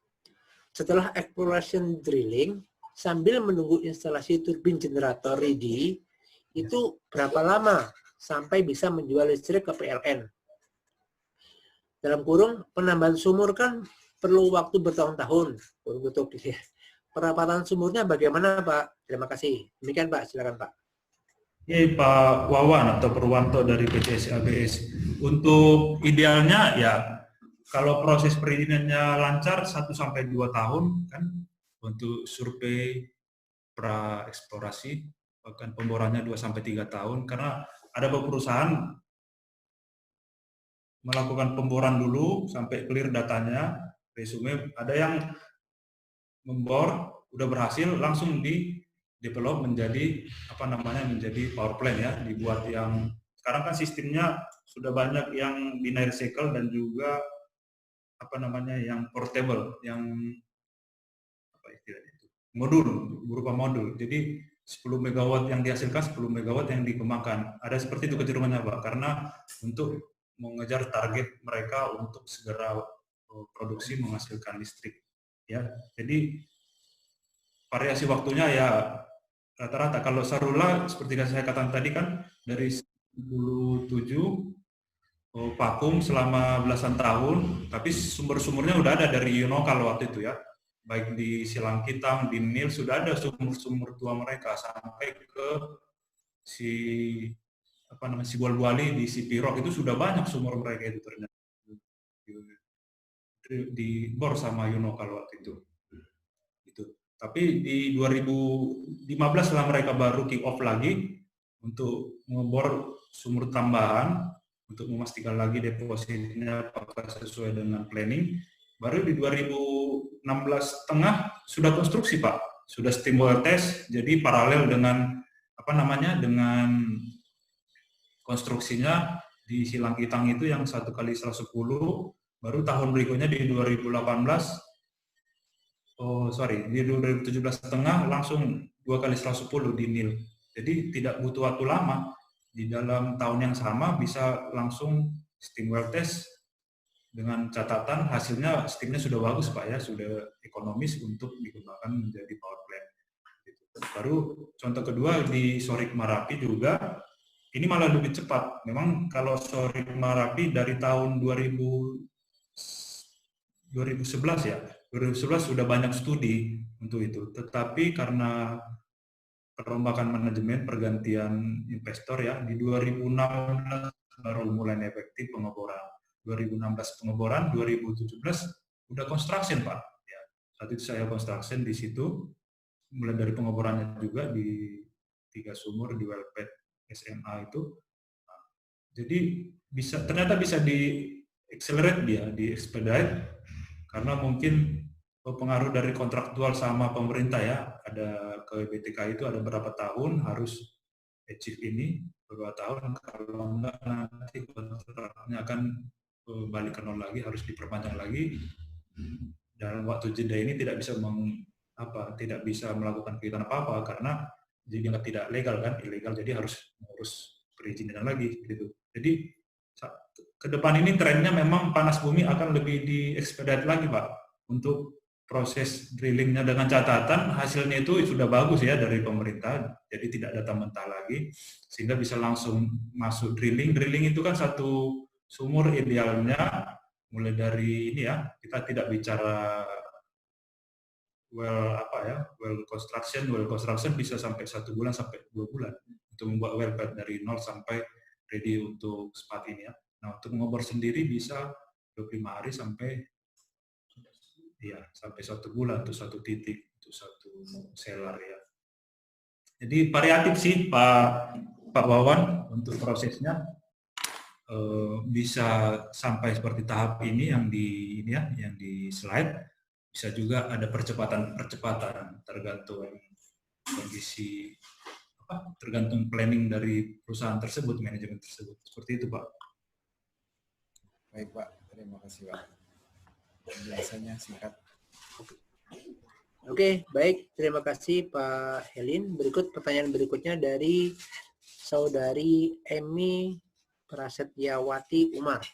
S1: setelah exploration drilling sambil menunggu instalasi turbin generator ready, itu berapa lama sampai bisa menjual listrik ke PLN? Dalam kurung, penambahan sumur kan perlu waktu bertahun-tahun untuk perawatan sumurnya bagaimana Pak? Terima kasih. Demikian Pak, silakan Pak.
S2: Pak Wawan atau Purwanto dari PT SABS. Untuk idealnya ya kalau proses perizinannya lancar 1-2 tahun kan untuk survei pra eksplorasi, bahkan pemborannya 2-3 tahun, karena ada beberapa perusahaan melakukan pemboran dulu sampai clear datanya, resume, ada yang membor udah berhasil langsung di develop menjadi menjadi power plant ya, dibuat yang sekarang kan sistemnya sudah banyak yang binary cycle dan juga yang portable, yang modul, berupa modul. Jadi 10 megawatt yang dihasilkan, 10 megawatt yang dikembangkan. Ada seperti itu kecenderungannya Pak, karena untuk mengejar target mereka untuk segera produksi menghasilkan listrik. Ya, jadi variasi waktunya ya rata-rata. Kalau Sarula seperti yang saya katakan tadi kan dari 97 vakum selama belasan tahun, tapi sumber-sumurnya udah ada dari Yunokal waktu itu ya. Baik di Silangkitang, di Nil sudah ada sumur-sumur tua mereka sampai ke si Gualduali di Sipirok itu sudah banyak sumur mereka itu ternyata di bor sama Yunokal waktu itu. Tapi di 2015 setelah mereka baru kick off lagi untuk ngebor sumur tambahan, untuk memastikan lagi depositnya apakah sesuai dengan planning. Baru di 2016 tengah sudah konstruksi Pak, sudah steam well test, jadi paralel dengan dengan konstruksinya di Silangkitang itu yang 1 kali 110, baru tahun berikutnya di 2017 tengah langsung 2 kali 110 di NIL. Jadi tidak butuh waktu lama, di dalam tahun yang sama bisa langsung steam well test dengan catatan hasilnya steamnya sudah bagus Pak ya, sudah ekonomis untuk digunakan menjadi power plant. Baru contoh kedua di Sorik Marapi juga, ini malah lebih cepat. Memang kalau Sorik Marapi dari tahun 2011 ya, 2011 sudah banyak studi untuk itu. Tetapi karena perombakan manajemen, pergantian investor ya, di 2016 baru mulai efektif pengeboran. 2016 pengeboran, 2017 udah construction Pak. Ya, saat itu saya construction di situ, mulai dari pengeborannya juga di 3 sumur di Wellpad SMA itu. Nah, jadi ternyata bisa di accelerate dia, di expedite, karena mungkin pengaruh dari kontraktual sama pemerintah ya, ada ke BTK itu ada berapa tahun harus achieve ini, beberapa tahun, kalau enggak nanti kontraknya akan balik ke nol lagi, harus diperpanjang lagi. Dan waktu jeda ini tidak bisa tidak bisa melakukan kegiatan apa-apa karena jika tidak legal kan, ilegal, jadi harus mengurus perizinan lagi gitu. Jadi ke depan ini trennya memang panas bumi akan lebih di-expedite lagi Pak untuk proses drillingnya, dengan catatan hasilnya itu sudah bagus ya dari pemerintah, jadi tidak data mentah lagi, sehingga bisa langsung masuk drilling. Drilling itu kan satu sumur idealnya mulai dari ini ya, kita tidak bicara well construction bisa sampai 1 bulan sampai 2 bulan untuk membuat well pad dari nol sampai ready untuk spot ini ya. Nah, untuk mengoper sendiri bisa 25 hari sampai 1 bulan untuk 1 titik, untuk 1 seller ya. Jadi variatif sih Pak Wawan untuk prosesnya, bisa sampai seperti tahap ini yang di slide, bisa juga ada percepatan tergantung kondisi tergantung planning dari perusahaan tersebut, manajemen tersebut. Seperti itu Pak.
S3: Baik Pak, terima kasih Pak. Penjelasannya singkat.
S1: Oke, baik. Terima kasih Pak Helin. Berikut pertanyaan berikutnya dari Saudari Emi Prasetyawati Umar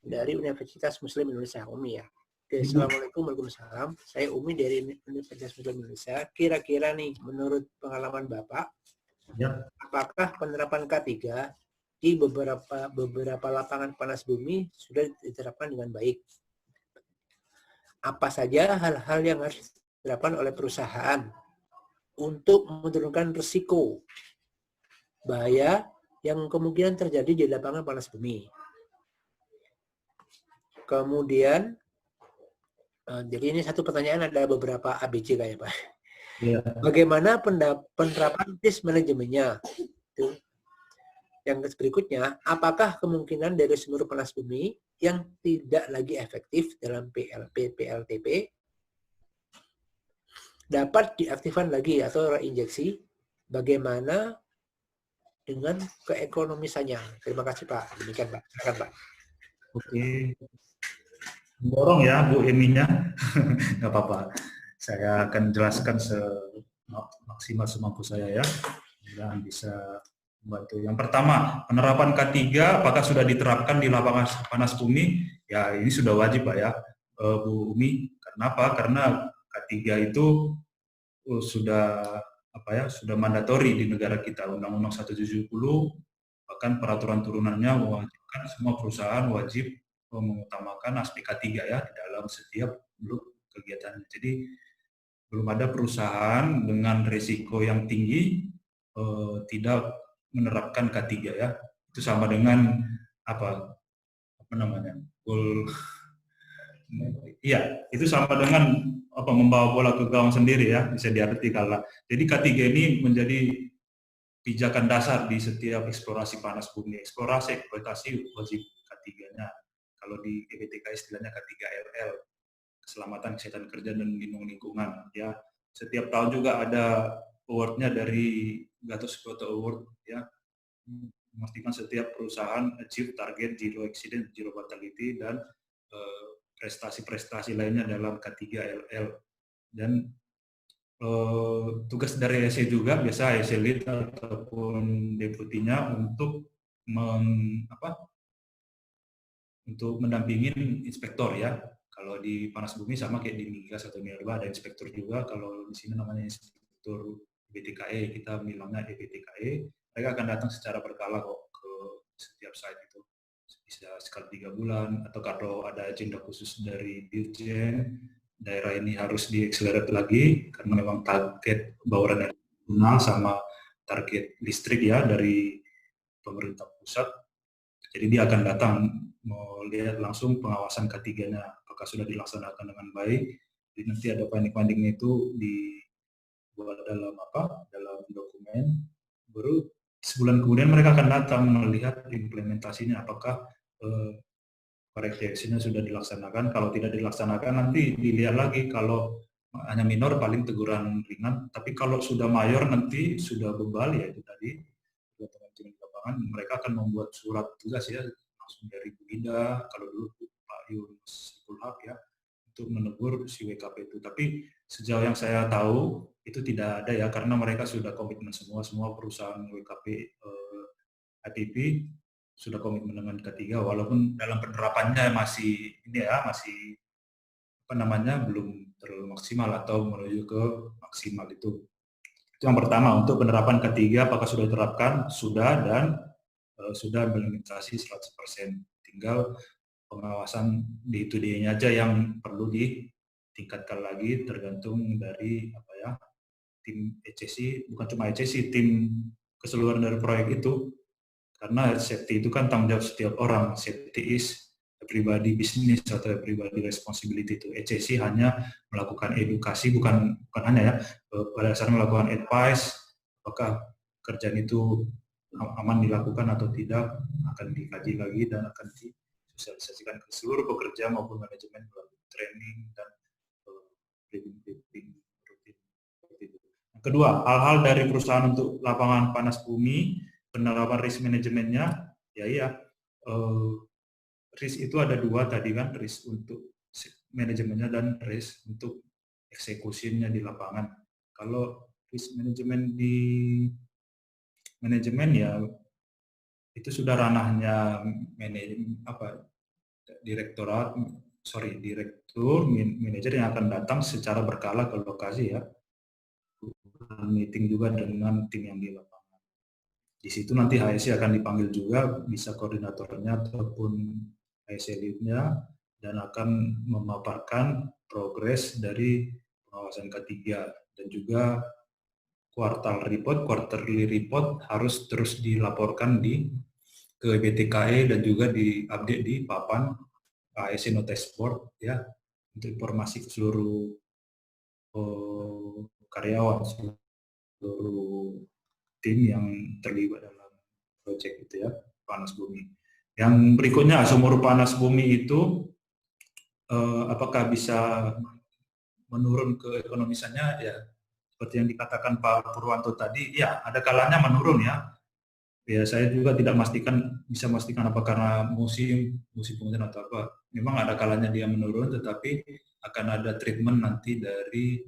S1: dari Universitas Muslim Indonesia, Umi ya. Oke, Assalamualaikum, Waalaikumsalam. Saya Umi dari Universitas Muslim Indonesia. Kira-kira nih, menurut pengalaman Bapak, ya, apakah penerapan K3 di beberapa lapangan panas bumi sudah diterapkan dengan baik? Apa saja hal-hal yang harus diterapkan oleh perusahaan untuk menurunkan risiko bahaya yang kemungkinan terjadi di lapangan panas bumi? Kemudian, jadi ini satu pertanyaan, ada beberapa ABC kayak Pak. Ya. Bagaimana penerapan risk manajemennya? Itu. Yang berikutnya, apakah kemungkinan dari sumur panas bumi yang tidak lagi efektif dalam PLTP dapat diaktifkan lagi atau reinjeksi? Bagaimana dengan keekonomisannya? Terima kasih Pak. Demikian Pak. Silakan Pak.
S2: Oke. Borong ya Bu Eminya. Nggak apa-apa. Saya akan jelaskan semaksimal semampu saya ya. Dan bisa membantu. Yang pertama, penerapan K3 apakah sudah diterapkan di lapangan panas bumi? Ya, ini sudah wajib Pak ya, Bu Umi. Kenapa? Karena K3 itu sudah sudah mandatori di negara kita, Undang-Undang 170, bahkan peraturan turunannya mewajibkan semua perusahaan wajib mengutamakan aspek K3 ya di dalam setiap kegiatannya. Jadi belum ada perusahaan dengan risiko yang tinggi tidak menerapkan K3 ya. Itu sama dengan itu sama dengan membawa bola ke gawang sendiri ya, bisa diartikan lah. Jadi K3 ini menjadi pijakan dasar di setiap eksplorasi panas bumi. Eksplorasi eksploitasi wajib K3-nya. Kalau di EBTK istilahnya K3LL, keselamatan, kesehatan kerja, dan lingkungan. Ya, setiap tahun juga ada award-nya dari Gatot Subroto Award, ya, memastikan setiap perusahaan achieve target zero accident, zero fatality, dan prestasi-prestasi lainnya dalam K3LL. Dan tugas dari ASE juga biasa ASE lead ataupun deputinya untuk untuk mendampingin inspektor, ya. Kalau di panas bumi sama kayak di migas atau minerba ada inspektor juga. Kalau di sini namanya inspektor EBTKE, kita bilangnya EBTKE. Mereka akan datang secara berkala kok ke setiap site itu. Bisa sekali 3 bulan, atau kalau ada agenda khusus dari Dirjen, daerah ini harus diakselerate lagi karena memang target bauran nasional sama target listrik, ya, dari pemerintah pusat. Jadi dia akan datang melihat langsung pengawasan K3-nya apakah sudah dilaksanakan dengan baik. Jadi nanti ada finding-findingnya itu dibuat dalam dokumen. Baru sebulan kemudian mereka akan datang melihat implementasinya, apakah corrective-nya sudah dilaksanakan. Kalau tidak dilaksanakan nanti dilihat lagi. Kalau hanya minor paling teguran ringan, tapi kalau sudah mayor nanti sudah bebal, ya itu tadi di lapangan mereka akan membuat surat tugas, ya, langsung dari Bu Ida, kalau dulu Pak Yunus Kulhak, ya, untuk menegur si WKP itu. Tapi sejauh yang saya tahu itu tidak ada, ya, karena mereka sudah komitmen semua perusahaan WKP IPP sudah komitmen dengan K3, walaupun dalam penerapannya masih belum terlalu maksimal atau menuju ke maksimal itu. Itu yang pertama. Untuk penerapan K3 apakah sudah diterapkan? Sudah, dan sudah implementasi 100%. Tinggal pengawasan di itu dia aja yang perlu ditingkatkan lagi, tergantung dari tim ECC, bukan cuma ECC, tim keseluruhan dari proyek itu. Karena safety itu kan tanggung jawab setiap orang. Safety is everybody business atau everybody responsibility. Itu ECC hanya melakukan edukasi, bukan hanya, ya, pada dasarnya melakukan advice apakah kerjaan itu aman dilakukan atau tidak, akan dikaji lagi dan akan disosialisasikan ke seluruh pekerja maupun manajemen melalui training dan briefing rutin. Kedua, hal-hal dari perusahaan untuk lapangan panas bumi, penerapan risk manajemennya, risk itu ada dua tadi kan, risk untuk manajemennya dan risk untuk eksekusinya di lapangan. Kalau risk manajemen di manajemen, ya, itu sudah ranahnya direktur, manajer yang akan datang secara berkala ke lokasi, ya, meeting juga dengan tim yang di lapangan. Di situ nanti HSE akan dipanggil juga, bisa koordinatornya ataupun HSE lead-nya, dan akan memaparkan progres dari pengawasan K3, dan juga quarterly report harus terus dilaporkan ke EBTKE dan juga diupdate di papan HSE Notice Board, ya, untuk informasi ke seluruh karyawan, seluruh tim yang terlibat dalam proyek itu, ya, panas bumi. Yang berikutnya, sumur panas bumi itu apakah bisa menurun ke ekonomisannya, ya, seperti yang dikatakan Pak Purwanto tadi, ya, ada kalanya menurun, ya. Ya, saya juga tidak bisa memastikan apa karena musim penghujan atau apa. Memang ada kalanya dia menurun, tetapi akan ada treatment nanti dari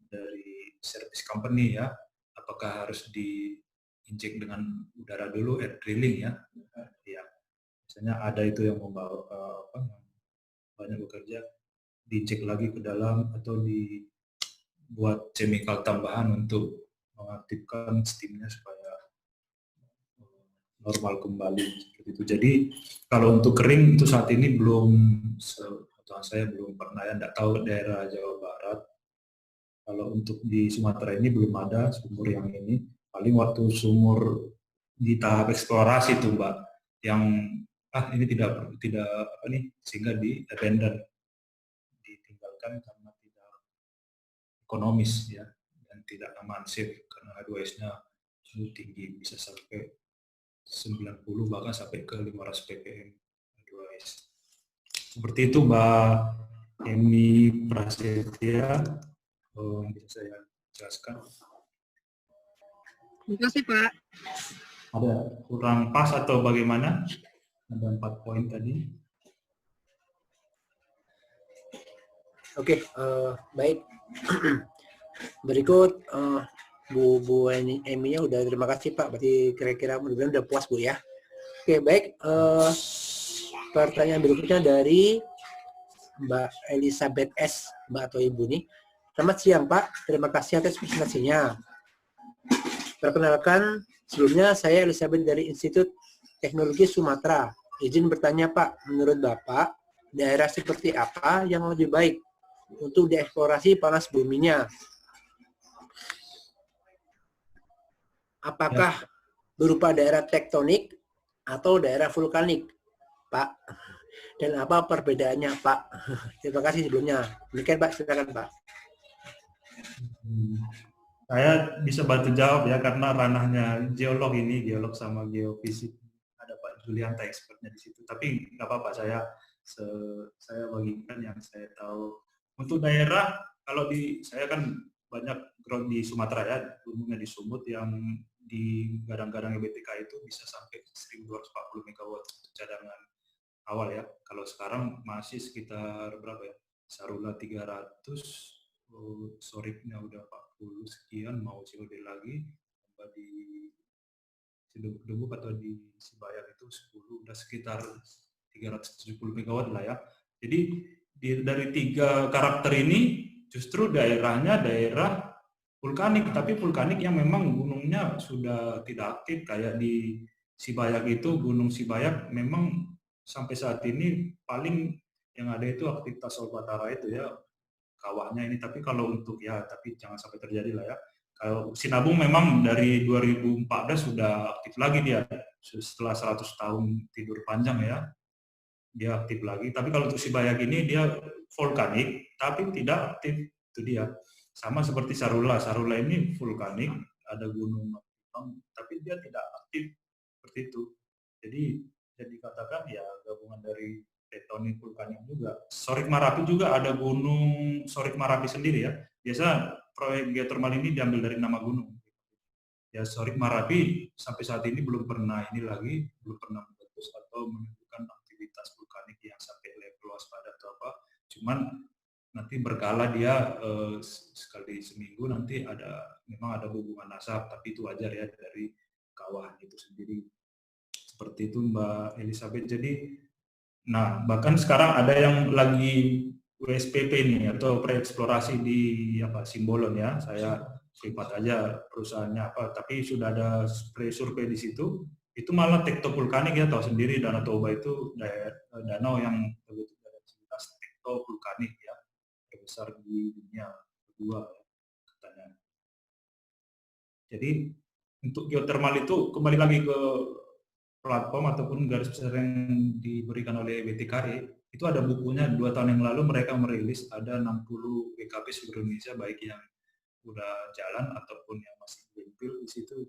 S2: dari service company, ya. Apakah harus diinjek dengan udara dulu, air drilling, ya. Ya, misalnya ada itu yang membawa banyak bekerja, diinjek lagi ke dalam atau dibuat chemical tambahan untuk mengaktifkan steamnya supaya normal kembali seperti itu. Jadi kalau untuk kering itu saat ini belum, saya belum pernah, ya, tidak tahu daerah Jawa Barat. Kalau untuk di Sumatera ini belum ada sumur yang ini. Paling waktu sumur di tahap eksplorasi tuh, Mbak, yang ini tidak sehingga di abandon, ditinggalkan karena tidak ekonomis, ya, dan tidak aman, safe, karena H2S-nya Suhu tinggi bisa sampai 90 bahkan sampai ke 500 ppm. Seperti itu Mbak Emi Prasetya, bisa saya jelaskan.
S4: Terima kasih Pak.
S2: Ada kurang pas atau bagaimana? Ada 4 poin tadi.
S1: Oke, baik. Berikut Bu Emi-nya udah, terima kasih Pak. Berarti kira-kira mudah-mudahan udah puas Bu ya. Oke, baik. Pertanyaan berikutnya dari Mbak Elizabeth S. Mbak atau Ibu nih. Selamat siang Pak, terima kasih atas presentasinya. Perkenalkan, sebelumnya saya Elizabeth dari Institut Teknologi Sumatera. Izin bertanya Pak, menurut Bapak, daerah seperti apa yang lebih baik untuk dieksplorasi panas buminya? Apakah berupa daerah tektonik atau daerah vulkanik, Pak? Dan apa perbedaannya, Pak? Terima kasih sebelumnya. Demikian, Pak. Silakan, Pak.
S2: Saya bisa bantu jawab ya, karena ranahnya geolog ini, geolog sama geofisik. Ada Pak Julianta expertnya di situ. Tapi nggak apa-apa, saya bagikan yang saya tahu. Untuk daerah, kalau saya kan banyak ground di Sumatera ya, gunungnya di Sumut yang di gadang-gadang BTK itu bisa sampai 1240 MW cadangan awal ya. Kalau sekarang masih sekitar berapa ya? Sarula 300, Soriknya udah 40 sekian, mau COD lagi, tambah di Cibubur atau di Sibayang itu 10, udah sekitar 370 MW lah ya. Jadi dari 3 karakter ini justru daerahnya daerah vulkanik, tapi vulkanik yang memang gunungnya sudah tidak aktif, kayak di Sibayak itu, Gunung Sibayak memang sampai saat ini paling yang ada itu aktivitas Solbatara itu ya, kawahnya ini. Tapi kalau untuk tapi jangan sampai terjadi lah ya. Kalau Sinabung memang dari 2014 sudah aktif lagi dia, setelah 100 tahun tidur panjang ya, dia aktif lagi. Tapi kalau untuk Sibayak ini dia vulkanik, tapi tidak aktif, itu dia. Sama seperti Sarula ini vulkanik, ada gunung, tapi dia tidak aktif, seperti itu. Jadi dikatakan ya gabungan dari tektonik vulkanik juga. Sorik Marapi juga ada gunung Sorik Marapi sendiri ya. Biasa proyek geotermal ini diambil dari nama gunung. Ya Sorik Marapi sampai saat ini belum pernah belum pernah meletus atau menunjukkan aktivitas vulkanik yang sampai level waspada atau apa. Cuman nanti berkala dia sekali seminggu nanti memang ada hubungan asap, tapi itu wajar ya dari kawah itu sendiri. Seperti itu Mbak Elizabeth. Jadi, bahkan sekarang ada yang lagi USPP nih atau preeksplorasi di Simbolon ya. Saya privat aja perusahaannya tapi sudah ada survei di situ. Itu malah tektovulkanik ya, tahu sendiri Danau Toba itu danau yang aktivitas tektovulkanik ya, terbesar di dunia kedua katanya. Jadi untuk geotermal itu kembali lagi ke platform ataupun garis besar yang diberikan oleh BTKE, itu ada bukunya 2 tahun yang lalu mereka merilis ada 60 WKP seluruh Indonesia, baik yang udah jalan ataupun yang masih greenfield. Di situ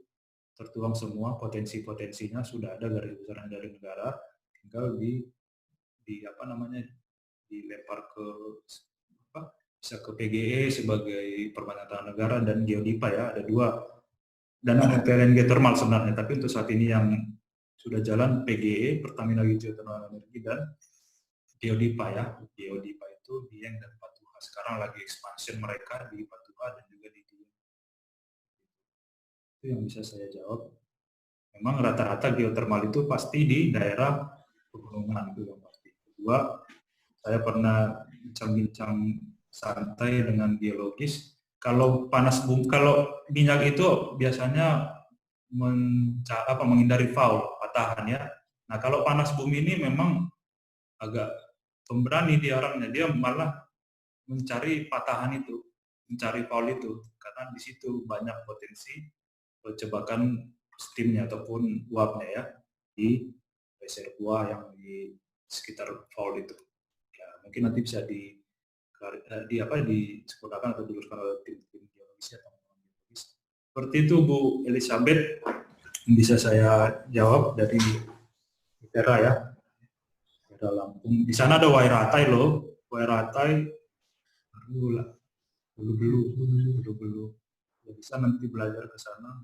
S2: tertuang semua potensi-potensinya, sudah ada garis besar dari negara, tinggal dilempar ke bisa ke PGE sebagai permanent negara dan Geodipa ya, ada 2 dan ada PLN geothermal sebenarnya, tapi untuk saat ini yang sudah jalan PGE, Pertamina Geothermal Energi, dan Geodipa ya. Geodipa itu Dieng dan Patuha. Sekarang lagi expansion mereka di Patuha dan juga di Dieng. Itu yang bisa saya jawab. Memang rata-rata geothermal itu pasti di daerah pegunungan, itu yang pasti. Kedua, saya pernah bincang-bincang santai dengan geologis. Kalau kalau minyak itu biasanya menghindari fault, patahan ya. Nah kalau panas bumi ini memang agak pemberani dia orangnya, dia malah mencari patahan itu, mencari fault itu, karena di situ banyak potensi jebakan steamnya ataupun uapnya ya di reservoir yang di sekitar fault itu. Ya, mungkin nanti bisa disempurnakan atau diluruskan oleh tim geologis atau geologis Seperti itu Bu Elizabeth, bisa saya jawab dari ITERA ya, ITERA Lampung. Di sana ada Wairatai loh, Wairatai, dulu. Ya, bisa nanti belajar ke sana.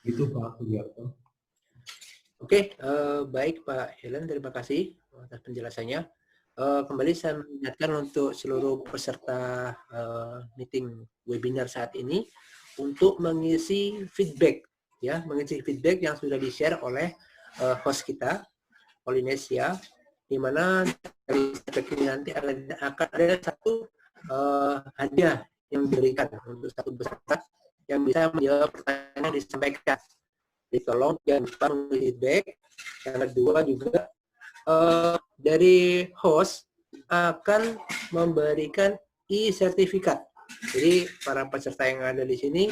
S2: Itu Pak Sugiarto.
S1: Oke, baik Pak Helen, terima kasih atas penjelasannya. Kembali saya mengingatkan untuk seluruh peserta meeting webinar saat ini untuk mengisi feedback, ya, mengisi feedback yang sudah di-share oleh host kita, Polinesia, di mana dari feedback ini nanti akan ada satu hadiah yang diberikan untuk satu peserta yang bisa menjawab pertanyaan yang disampaikan. Jadi tolong jangan lupa feedback. Yang kedua juga dari host akan memberikan e-sertifikat. Jadi para peserta yang ada di sini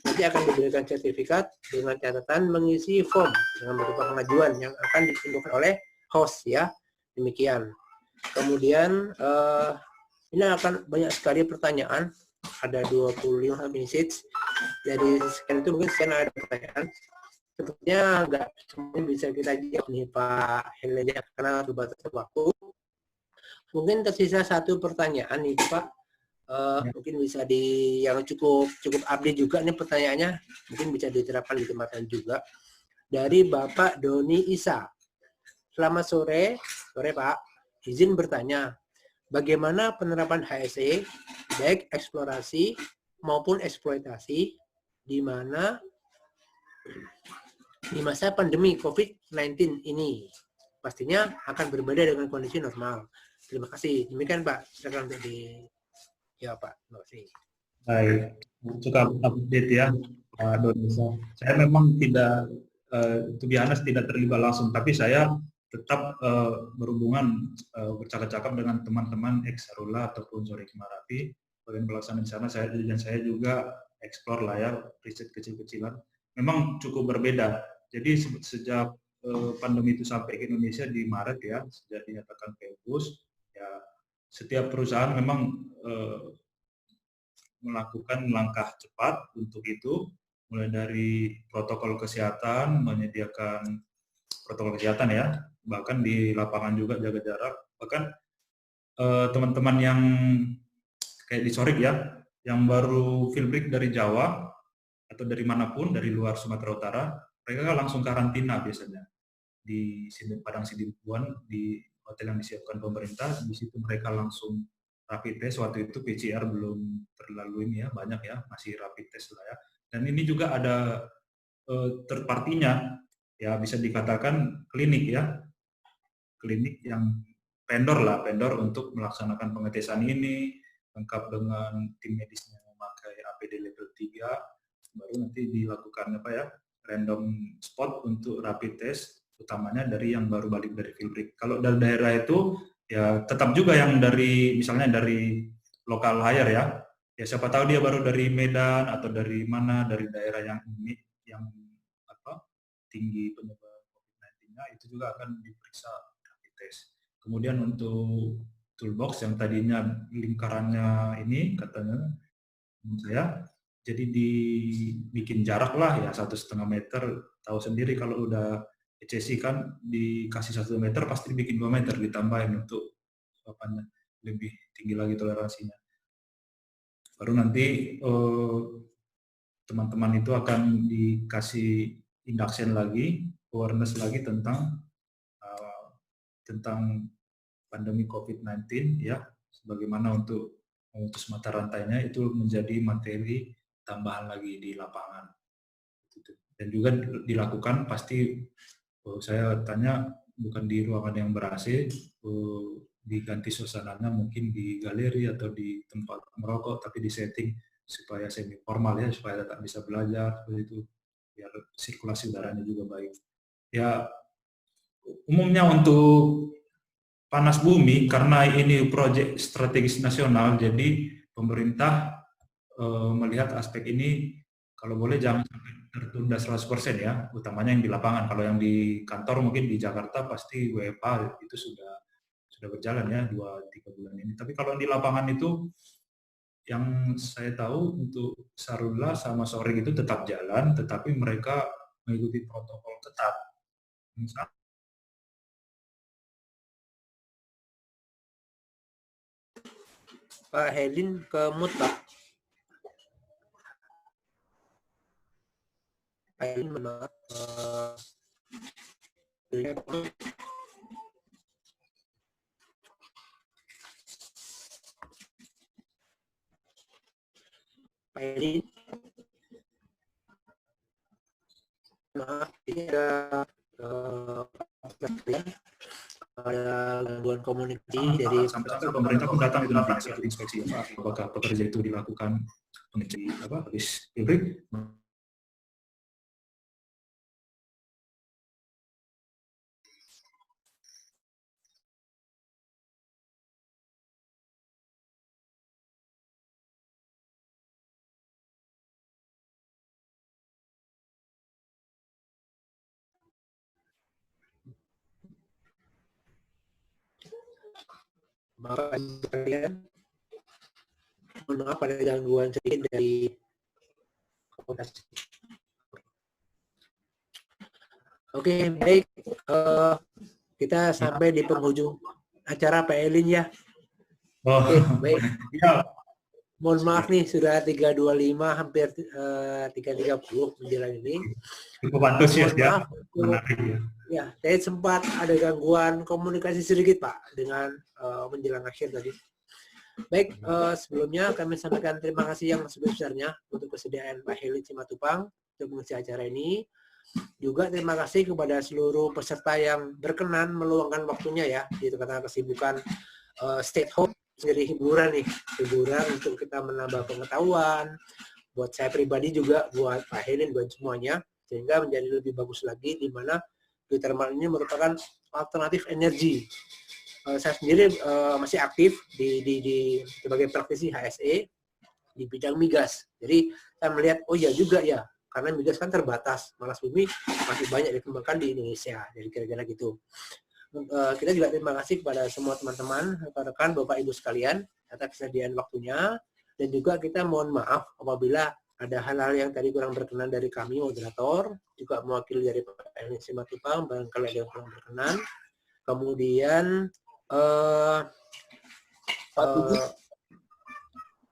S1: nanti akan diberikan sertifikat dengan catatan mengisi form dengan berupa pengajuan yang akan ditentukan oleh host ya. Demikian. Kemudian ini akan banyak sekali pertanyaan, ada 25 message. Dari sekian itu mungkin sekian ada pertanyaan. Sepertinya nggak semuanya bisa kita jawab nih Pak Helen ya, karena terbatas waktu. Mungkin tersisa satu pertanyaan nih Pak. Mungkin bisa yang cukup update juga nih pertanyaannya, mungkin bisa diterapkan di tempat lain juga. Dari Bapak Doni Isa. Selamat sore Pak. Izin bertanya, bagaimana penerapan HSE baik eksplorasi maupun eksploitasi di mana di masa pandemi COVID-19 ini pastinya akan berbeda dengan kondisi normal. Terima kasih. Demikian Pak. Silakan untuk ya Pak. Terima kasih.
S2: Baik, cukup update ya Pak Donisa. Saya memang tidak, to be honest, tidak terlibat langsung, tapi saya tetap berhubungan, bercakap-cakap dengan teman-teman ex-Sarula ataupun Zorik Marapi, bagian pelaksanaan di sana. Saya juga explore lah ya, riset kecil-kecilan. Memang cukup berbeda. Jadi sejak pandemi itu sampai ke Indonesia di Maret ya, sejak dinyatakan PBUS, ya setiap perusahaan memang melakukan langkah cepat untuk itu, mulai dari protokol kesehatan, menyediakan protokol kesehatan ya, bahkan di lapangan juga jaga jarak. Bahkan teman-teman yang kayak di Sorik ya, yang baru field break dari Jawa atau dari manapun, dari luar Sumatera Utara, mereka langsung karantina biasanya di Padang Sidimpuan, di hotel yang disiapkan pemerintah. Di situ mereka langsung rapid test. Waktu itu PCR belum terlalu ini ya, banyak ya, masih rapid test lah ya. Dan ini juga ada third party-nya, ya bisa dikatakan klinik ya, klinik yang vendor untuk melaksanakan pengetesan ini, lengkap dengan tim medisnya memakai APD level 3, baru nanti dilakukan random spot untuk rapid test, utamanya dari yang baru balik dari field break. Kalau dari daerah itu ya tetap juga yang dari misalnya dari lokal hire ya siapa tahu dia baru dari Medan atau dari mana, dari daerah yang tinggi penyebaran COVID-19-nya, itu juga akan diperiksa rapid test. Kemudian untuk toolbox yang tadinya lingkarannya ini katanya saya, jadi dibikin jarak lah ya 1,5 meter. Tahu sendiri kalau udah ECC kan dikasih 1 meter pasti dibikin 2 meter, ditambahin untuk lebih tinggi lagi toleransinya. Baru nanti teman-teman itu akan dikasih induction lagi, awareness lagi tentang pandemi COVID-19 ya, sebagaimana untuk memutus mata rantainya, itu menjadi materi tambahan lagi di lapangan. Dan juga dilakukan pasti, saya tanya, bukan di ruangan yang ber-AC, diganti suasananya mungkin di galeri atau di tempat merokok, tapi di setting supaya semi formal ya, supaya tetap bisa belajar seperti itu, biar sirkulasi udaranya juga baik. Ya umumnya untuk panas bumi, karena ini proyek strategis nasional, jadi pemerintah melihat aspek ini kalau boleh jangan sampai tertunda 100% ya, utamanya yang di lapangan. Kalau yang di kantor mungkin di Jakarta pasti WFH itu sudah berjalan ya 2-3 bulan ini. Tapi kalau di lapangan itu Yang saya tahu untuk Sarula sama Soring itu tetap jalan, tetapi mereka mengikuti protokol ketat.
S1: Pak Helin ke mute, Pak. Pak Helin menolak. Pak Helin. Maaf, ini ada gangguan komunikasi dari
S2: sampai pemerintah pun datang itu nanti inspeksi apakah pekerja itu dilakukan pengecekan habis break.
S1: Bapak Ibu sekalian, mohon maaf ada gangguan sedikit dari komunikasi. Oke, baik. Kita sampai di penghujung acara Pak Helin ya. Oke, baik. Mohon maaf nih, sudah 3.25 hampir 3.30 menjelang ini.
S2: Cukup antusias ya.
S1: Ya, saya sempat ada gangguan komunikasi sedikit Pak dengan menjelang akhir tadi. Baik, sebelumnya kami sampaikan terima kasih yang sebesar-besarnya untuk kesediaan Pak Helin Simatupang untuk mengisi acara ini. Juga terima kasih kepada seluruh peserta yang berkenan meluangkan waktunya ya di tengah kesibukan stay at home, jadi hiburan untuk kita menambah pengetahuan. Buat saya pribadi juga, buat Pak Helin, buat semuanya, sehingga menjadi lebih bagus lagi di mana geothermal ini merupakan alternatif energi. Saya sendiri masih aktif di sebagai praktisi HSE di bidang migas. Jadi saya melihat, oh ya juga ya, karena migas kan terbatas, malas bumi masih banyak dikembangkan di Indonesia. Jadi kira-kira gitu. Kita juga terima kasih kepada semua teman-teman, rekan-rekan, Bapak Ibu sekalian atas kesediaan waktunya, dan juga kita mohon maaf apabila ada hal-hal yang tadi kurang berkenan dari kami moderator, juga mewakili dari Pak Helin Simatupang, barangkali ada yang kurang berkenan. Kemudian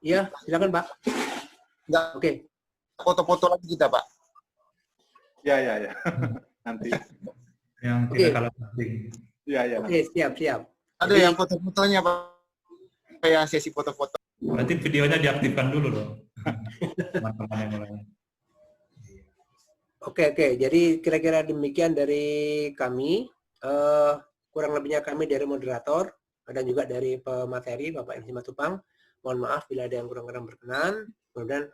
S1: ya, silakan Pak.
S4: Enggak.
S1: Oke.
S4: Foto-foto lagi kita, Pak.
S3: Ya. Nanti.
S2: Yang tidak kalah penting.
S3: Ya.
S1: Oke, siap.
S4: Ada yang foto-fotonya, Pak. Kayak sesi foto-foto.
S2: Berarti videonya diaktifkan dulu dong. Teman-teman yang lain.
S1: Oke. Jadi kira-kira demikian dari kami. Kurang lebihnya kami dari moderator dan juga dari pemateri Bapak Helin Simatupang. Mohon maaf bila ada yang kurang-kurang berkenan. Kemudian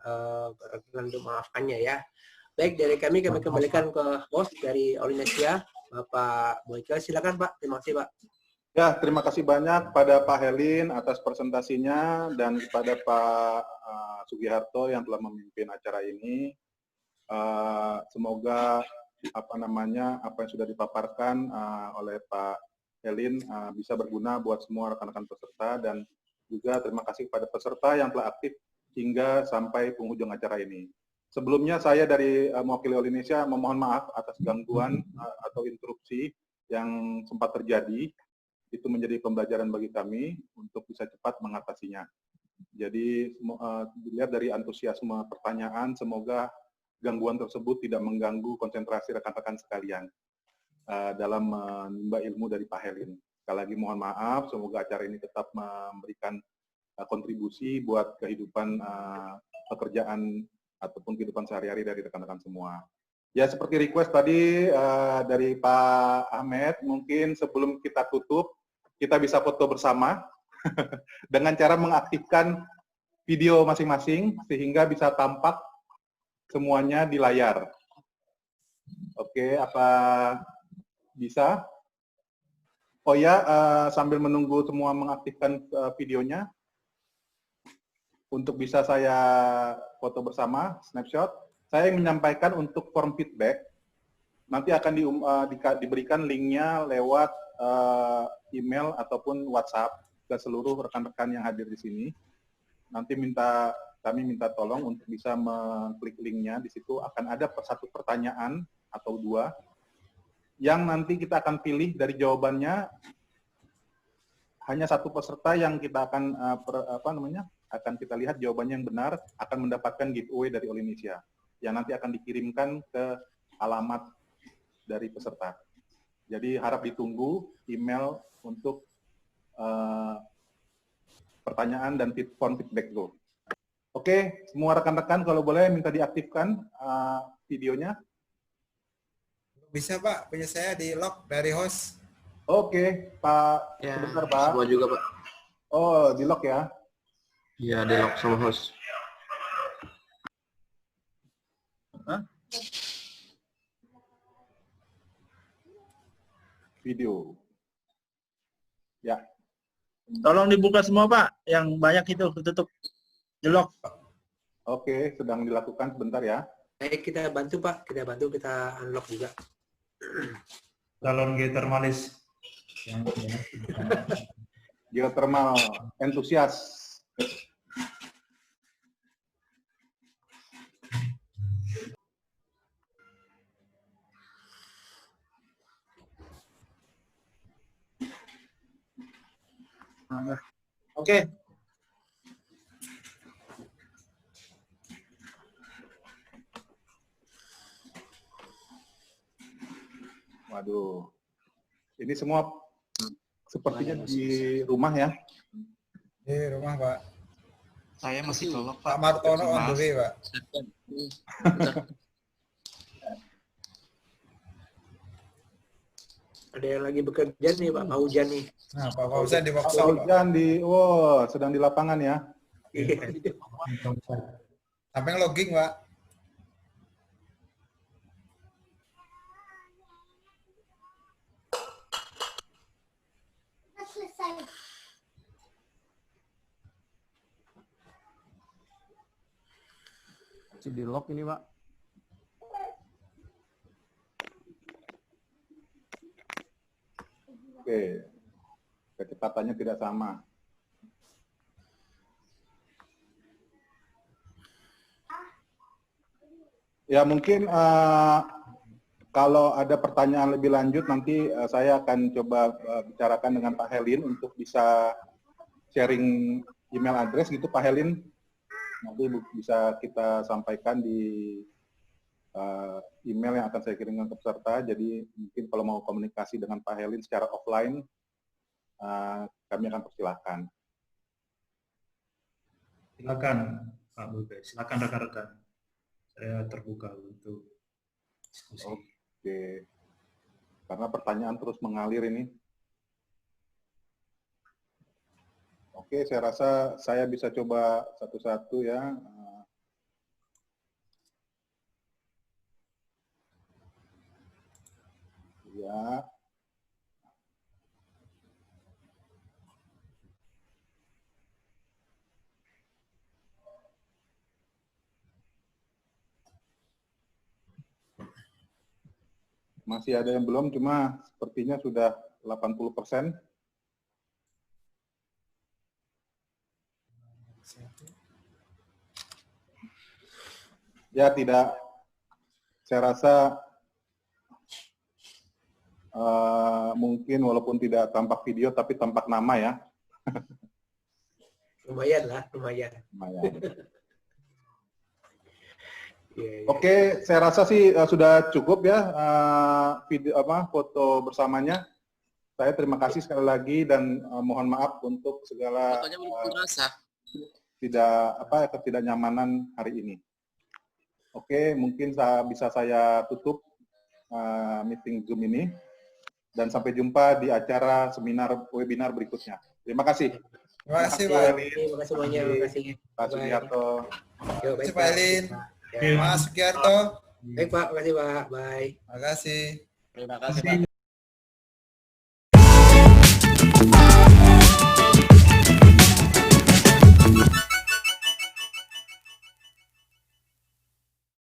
S1: berkenan untuk maafkannya ya. Baik, dari kami kembalikan ke host dari All Indonesia, Bapak Boyke. Silakan Pak. Terima kasih Pak.
S3: Ya, terima kasih banyak pada Pak Helin atas presentasinya dan kepada Pak Sugiharto yang telah memimpin acara ini. Semoga apa yang sudah dipaparkan oleh Pak Helin bisa berguna buat semua rekan-rekan peserta, dan juga terima kasih kepada peserta yang telah aktif hingga sampai penghujung acara ini. Sebelumnya saya dari mewakili All Indonesia memohon maaf atas gangguan atau interupsi yang sempat terjadi. Itu menjadi pembelajaran bagi kami untuk bisa cepat mengatasinya. Jadi dilihat dari antusiasme pertanyaan, semoga gangguan tersebut tidak mengganggu konsentrasi rekan-rekan sekalian dalam menimba ilmu dari Pak Helin. Sekali lagi mohon maaf, semoga acara ini tetap memberikan kontribusi buat kehidupan pekerjaan ataupun kehidupan sehari-hari dari rekan-rekan semua. Ya, seperti request tadi dari Pak Ahmed, mungkin sebelum kita tutup, kita bisa foto bersama dengan cara mengaktifkan video masing-masing sehingga bisa tampak semuanya di layar. Oke, apa bisa? Oh ya, sambil menunggu semua mengaktifkan videonya, untuk bisa saya foto bersama, snapshot, saya ingin menyampaikan untuk form feedback, nanti akan diberikan linknya lewat email ataupun WhatsApp ke seluruh rekan-rekan yang hadir di sini. nanti kami minta tolong untuk bisa mengklik linknya. Di situ akan ada satu pertanyaan atau dua yang nanti kita akan pilih dari jawabannya. Hanya satu peserta yang kita akan akan kita lihat jawabannya yang benar akan mendapatkan giveaway dari All-Indonesia yang nanti akan dikirimkan ke alamat dari peserta. Jadi harap ditunggu email untuk pertanyaan dan form feedback dulu. Oke, semua rekan-rekan kalau boleh minta diaktifkan videonya.
S5: Bisa Pak, punya saya di lock dari host.
S3: Oke, Pak.
S4: Ya,
S3: Sebentar, Pak.
S4: semua juga, Pak.
S3: Oh, di lock ya?
S4: Iya, di lock sama host.
S3: Video. Ya.
S6: Tolong dibuka semua Pak, yang banyak itu tutup, di lock.
S3: Oke, sedang dilakukan sebentar ya.
S1: Baik, kita bantu Pak, kita unlock juga.
S2: Calon geotermalis.
S3: Geothermal entusias.
S6: Oke.
S3: Waduh. Ini semua sepertinya di rumah ya.
S5: Di rumah Pak.
S4: Saya masih ke lock,
S5: Pak Martono on the way Pak.
S1: Ada yang lagi bekerja nih Pak Fauzan nih.
S5: Nah Pak Fauzan di
S3: Pak
S5: workshop Pak.
S3: Fauzan sedang di lapangan ya.
S5: Sampai nge-logging Pak.
S4: Masih di lock ini, Pak.
S3: Oke. Kecepatannya tidak sama. Ya mungkin kalau ada pertanyaan lebih lanjut nanti saya akan coba bicarakan dengan Pak Helin untuk bisa sharing email address gitu Pak Helin. Nanti bisa kita sampaikan di email yang akan saya kirimkan ke peserta. Jadi mungkin kalau mau komunikasi dengan Pak Helin secara offline, kami akan persilahkan.
S2: Silakan Pak Bube, silakan rekan-rekan. Saya terbuka untuk diskusi.
S3: Oke. Karena pertanyaan terus mengalir ini. Oke, saya rasa saya bisa coba satu-satu ya. Ya. Masih ada yang belum, cuma sepertinya sudah 80%. Ya, tidak. Saya rasa mungkin walaupun tidak tampak video, tapi tampak nama ya.
S1: Lumayan lah, lumayan.
S3: Lumayan.
S1: Yeah.
S3: Oke, saya rasa sih sudah cukup ya video foto bersamanya. Saya terima kasih sekali lagi dan mohon maaf untuk segala ketidaknyamanan hari ini. Oke, mungkin bisa saya tutup meeting Zoom ini dan sampai jumpa di acara webinar berikutnya. Terima kasih.
S5: Terima kasih Pak.
S1: Terima kasih semuanya. Terima kasih.
S3: Pak Sugiharto.
S1: Terima
S5: kasih Pak Elin. Mas Sugiharto.
S1: Baik Pak, terima kasih Pak. Bye.
S5: Terima kasih.
S4: Terima kasih, Pak.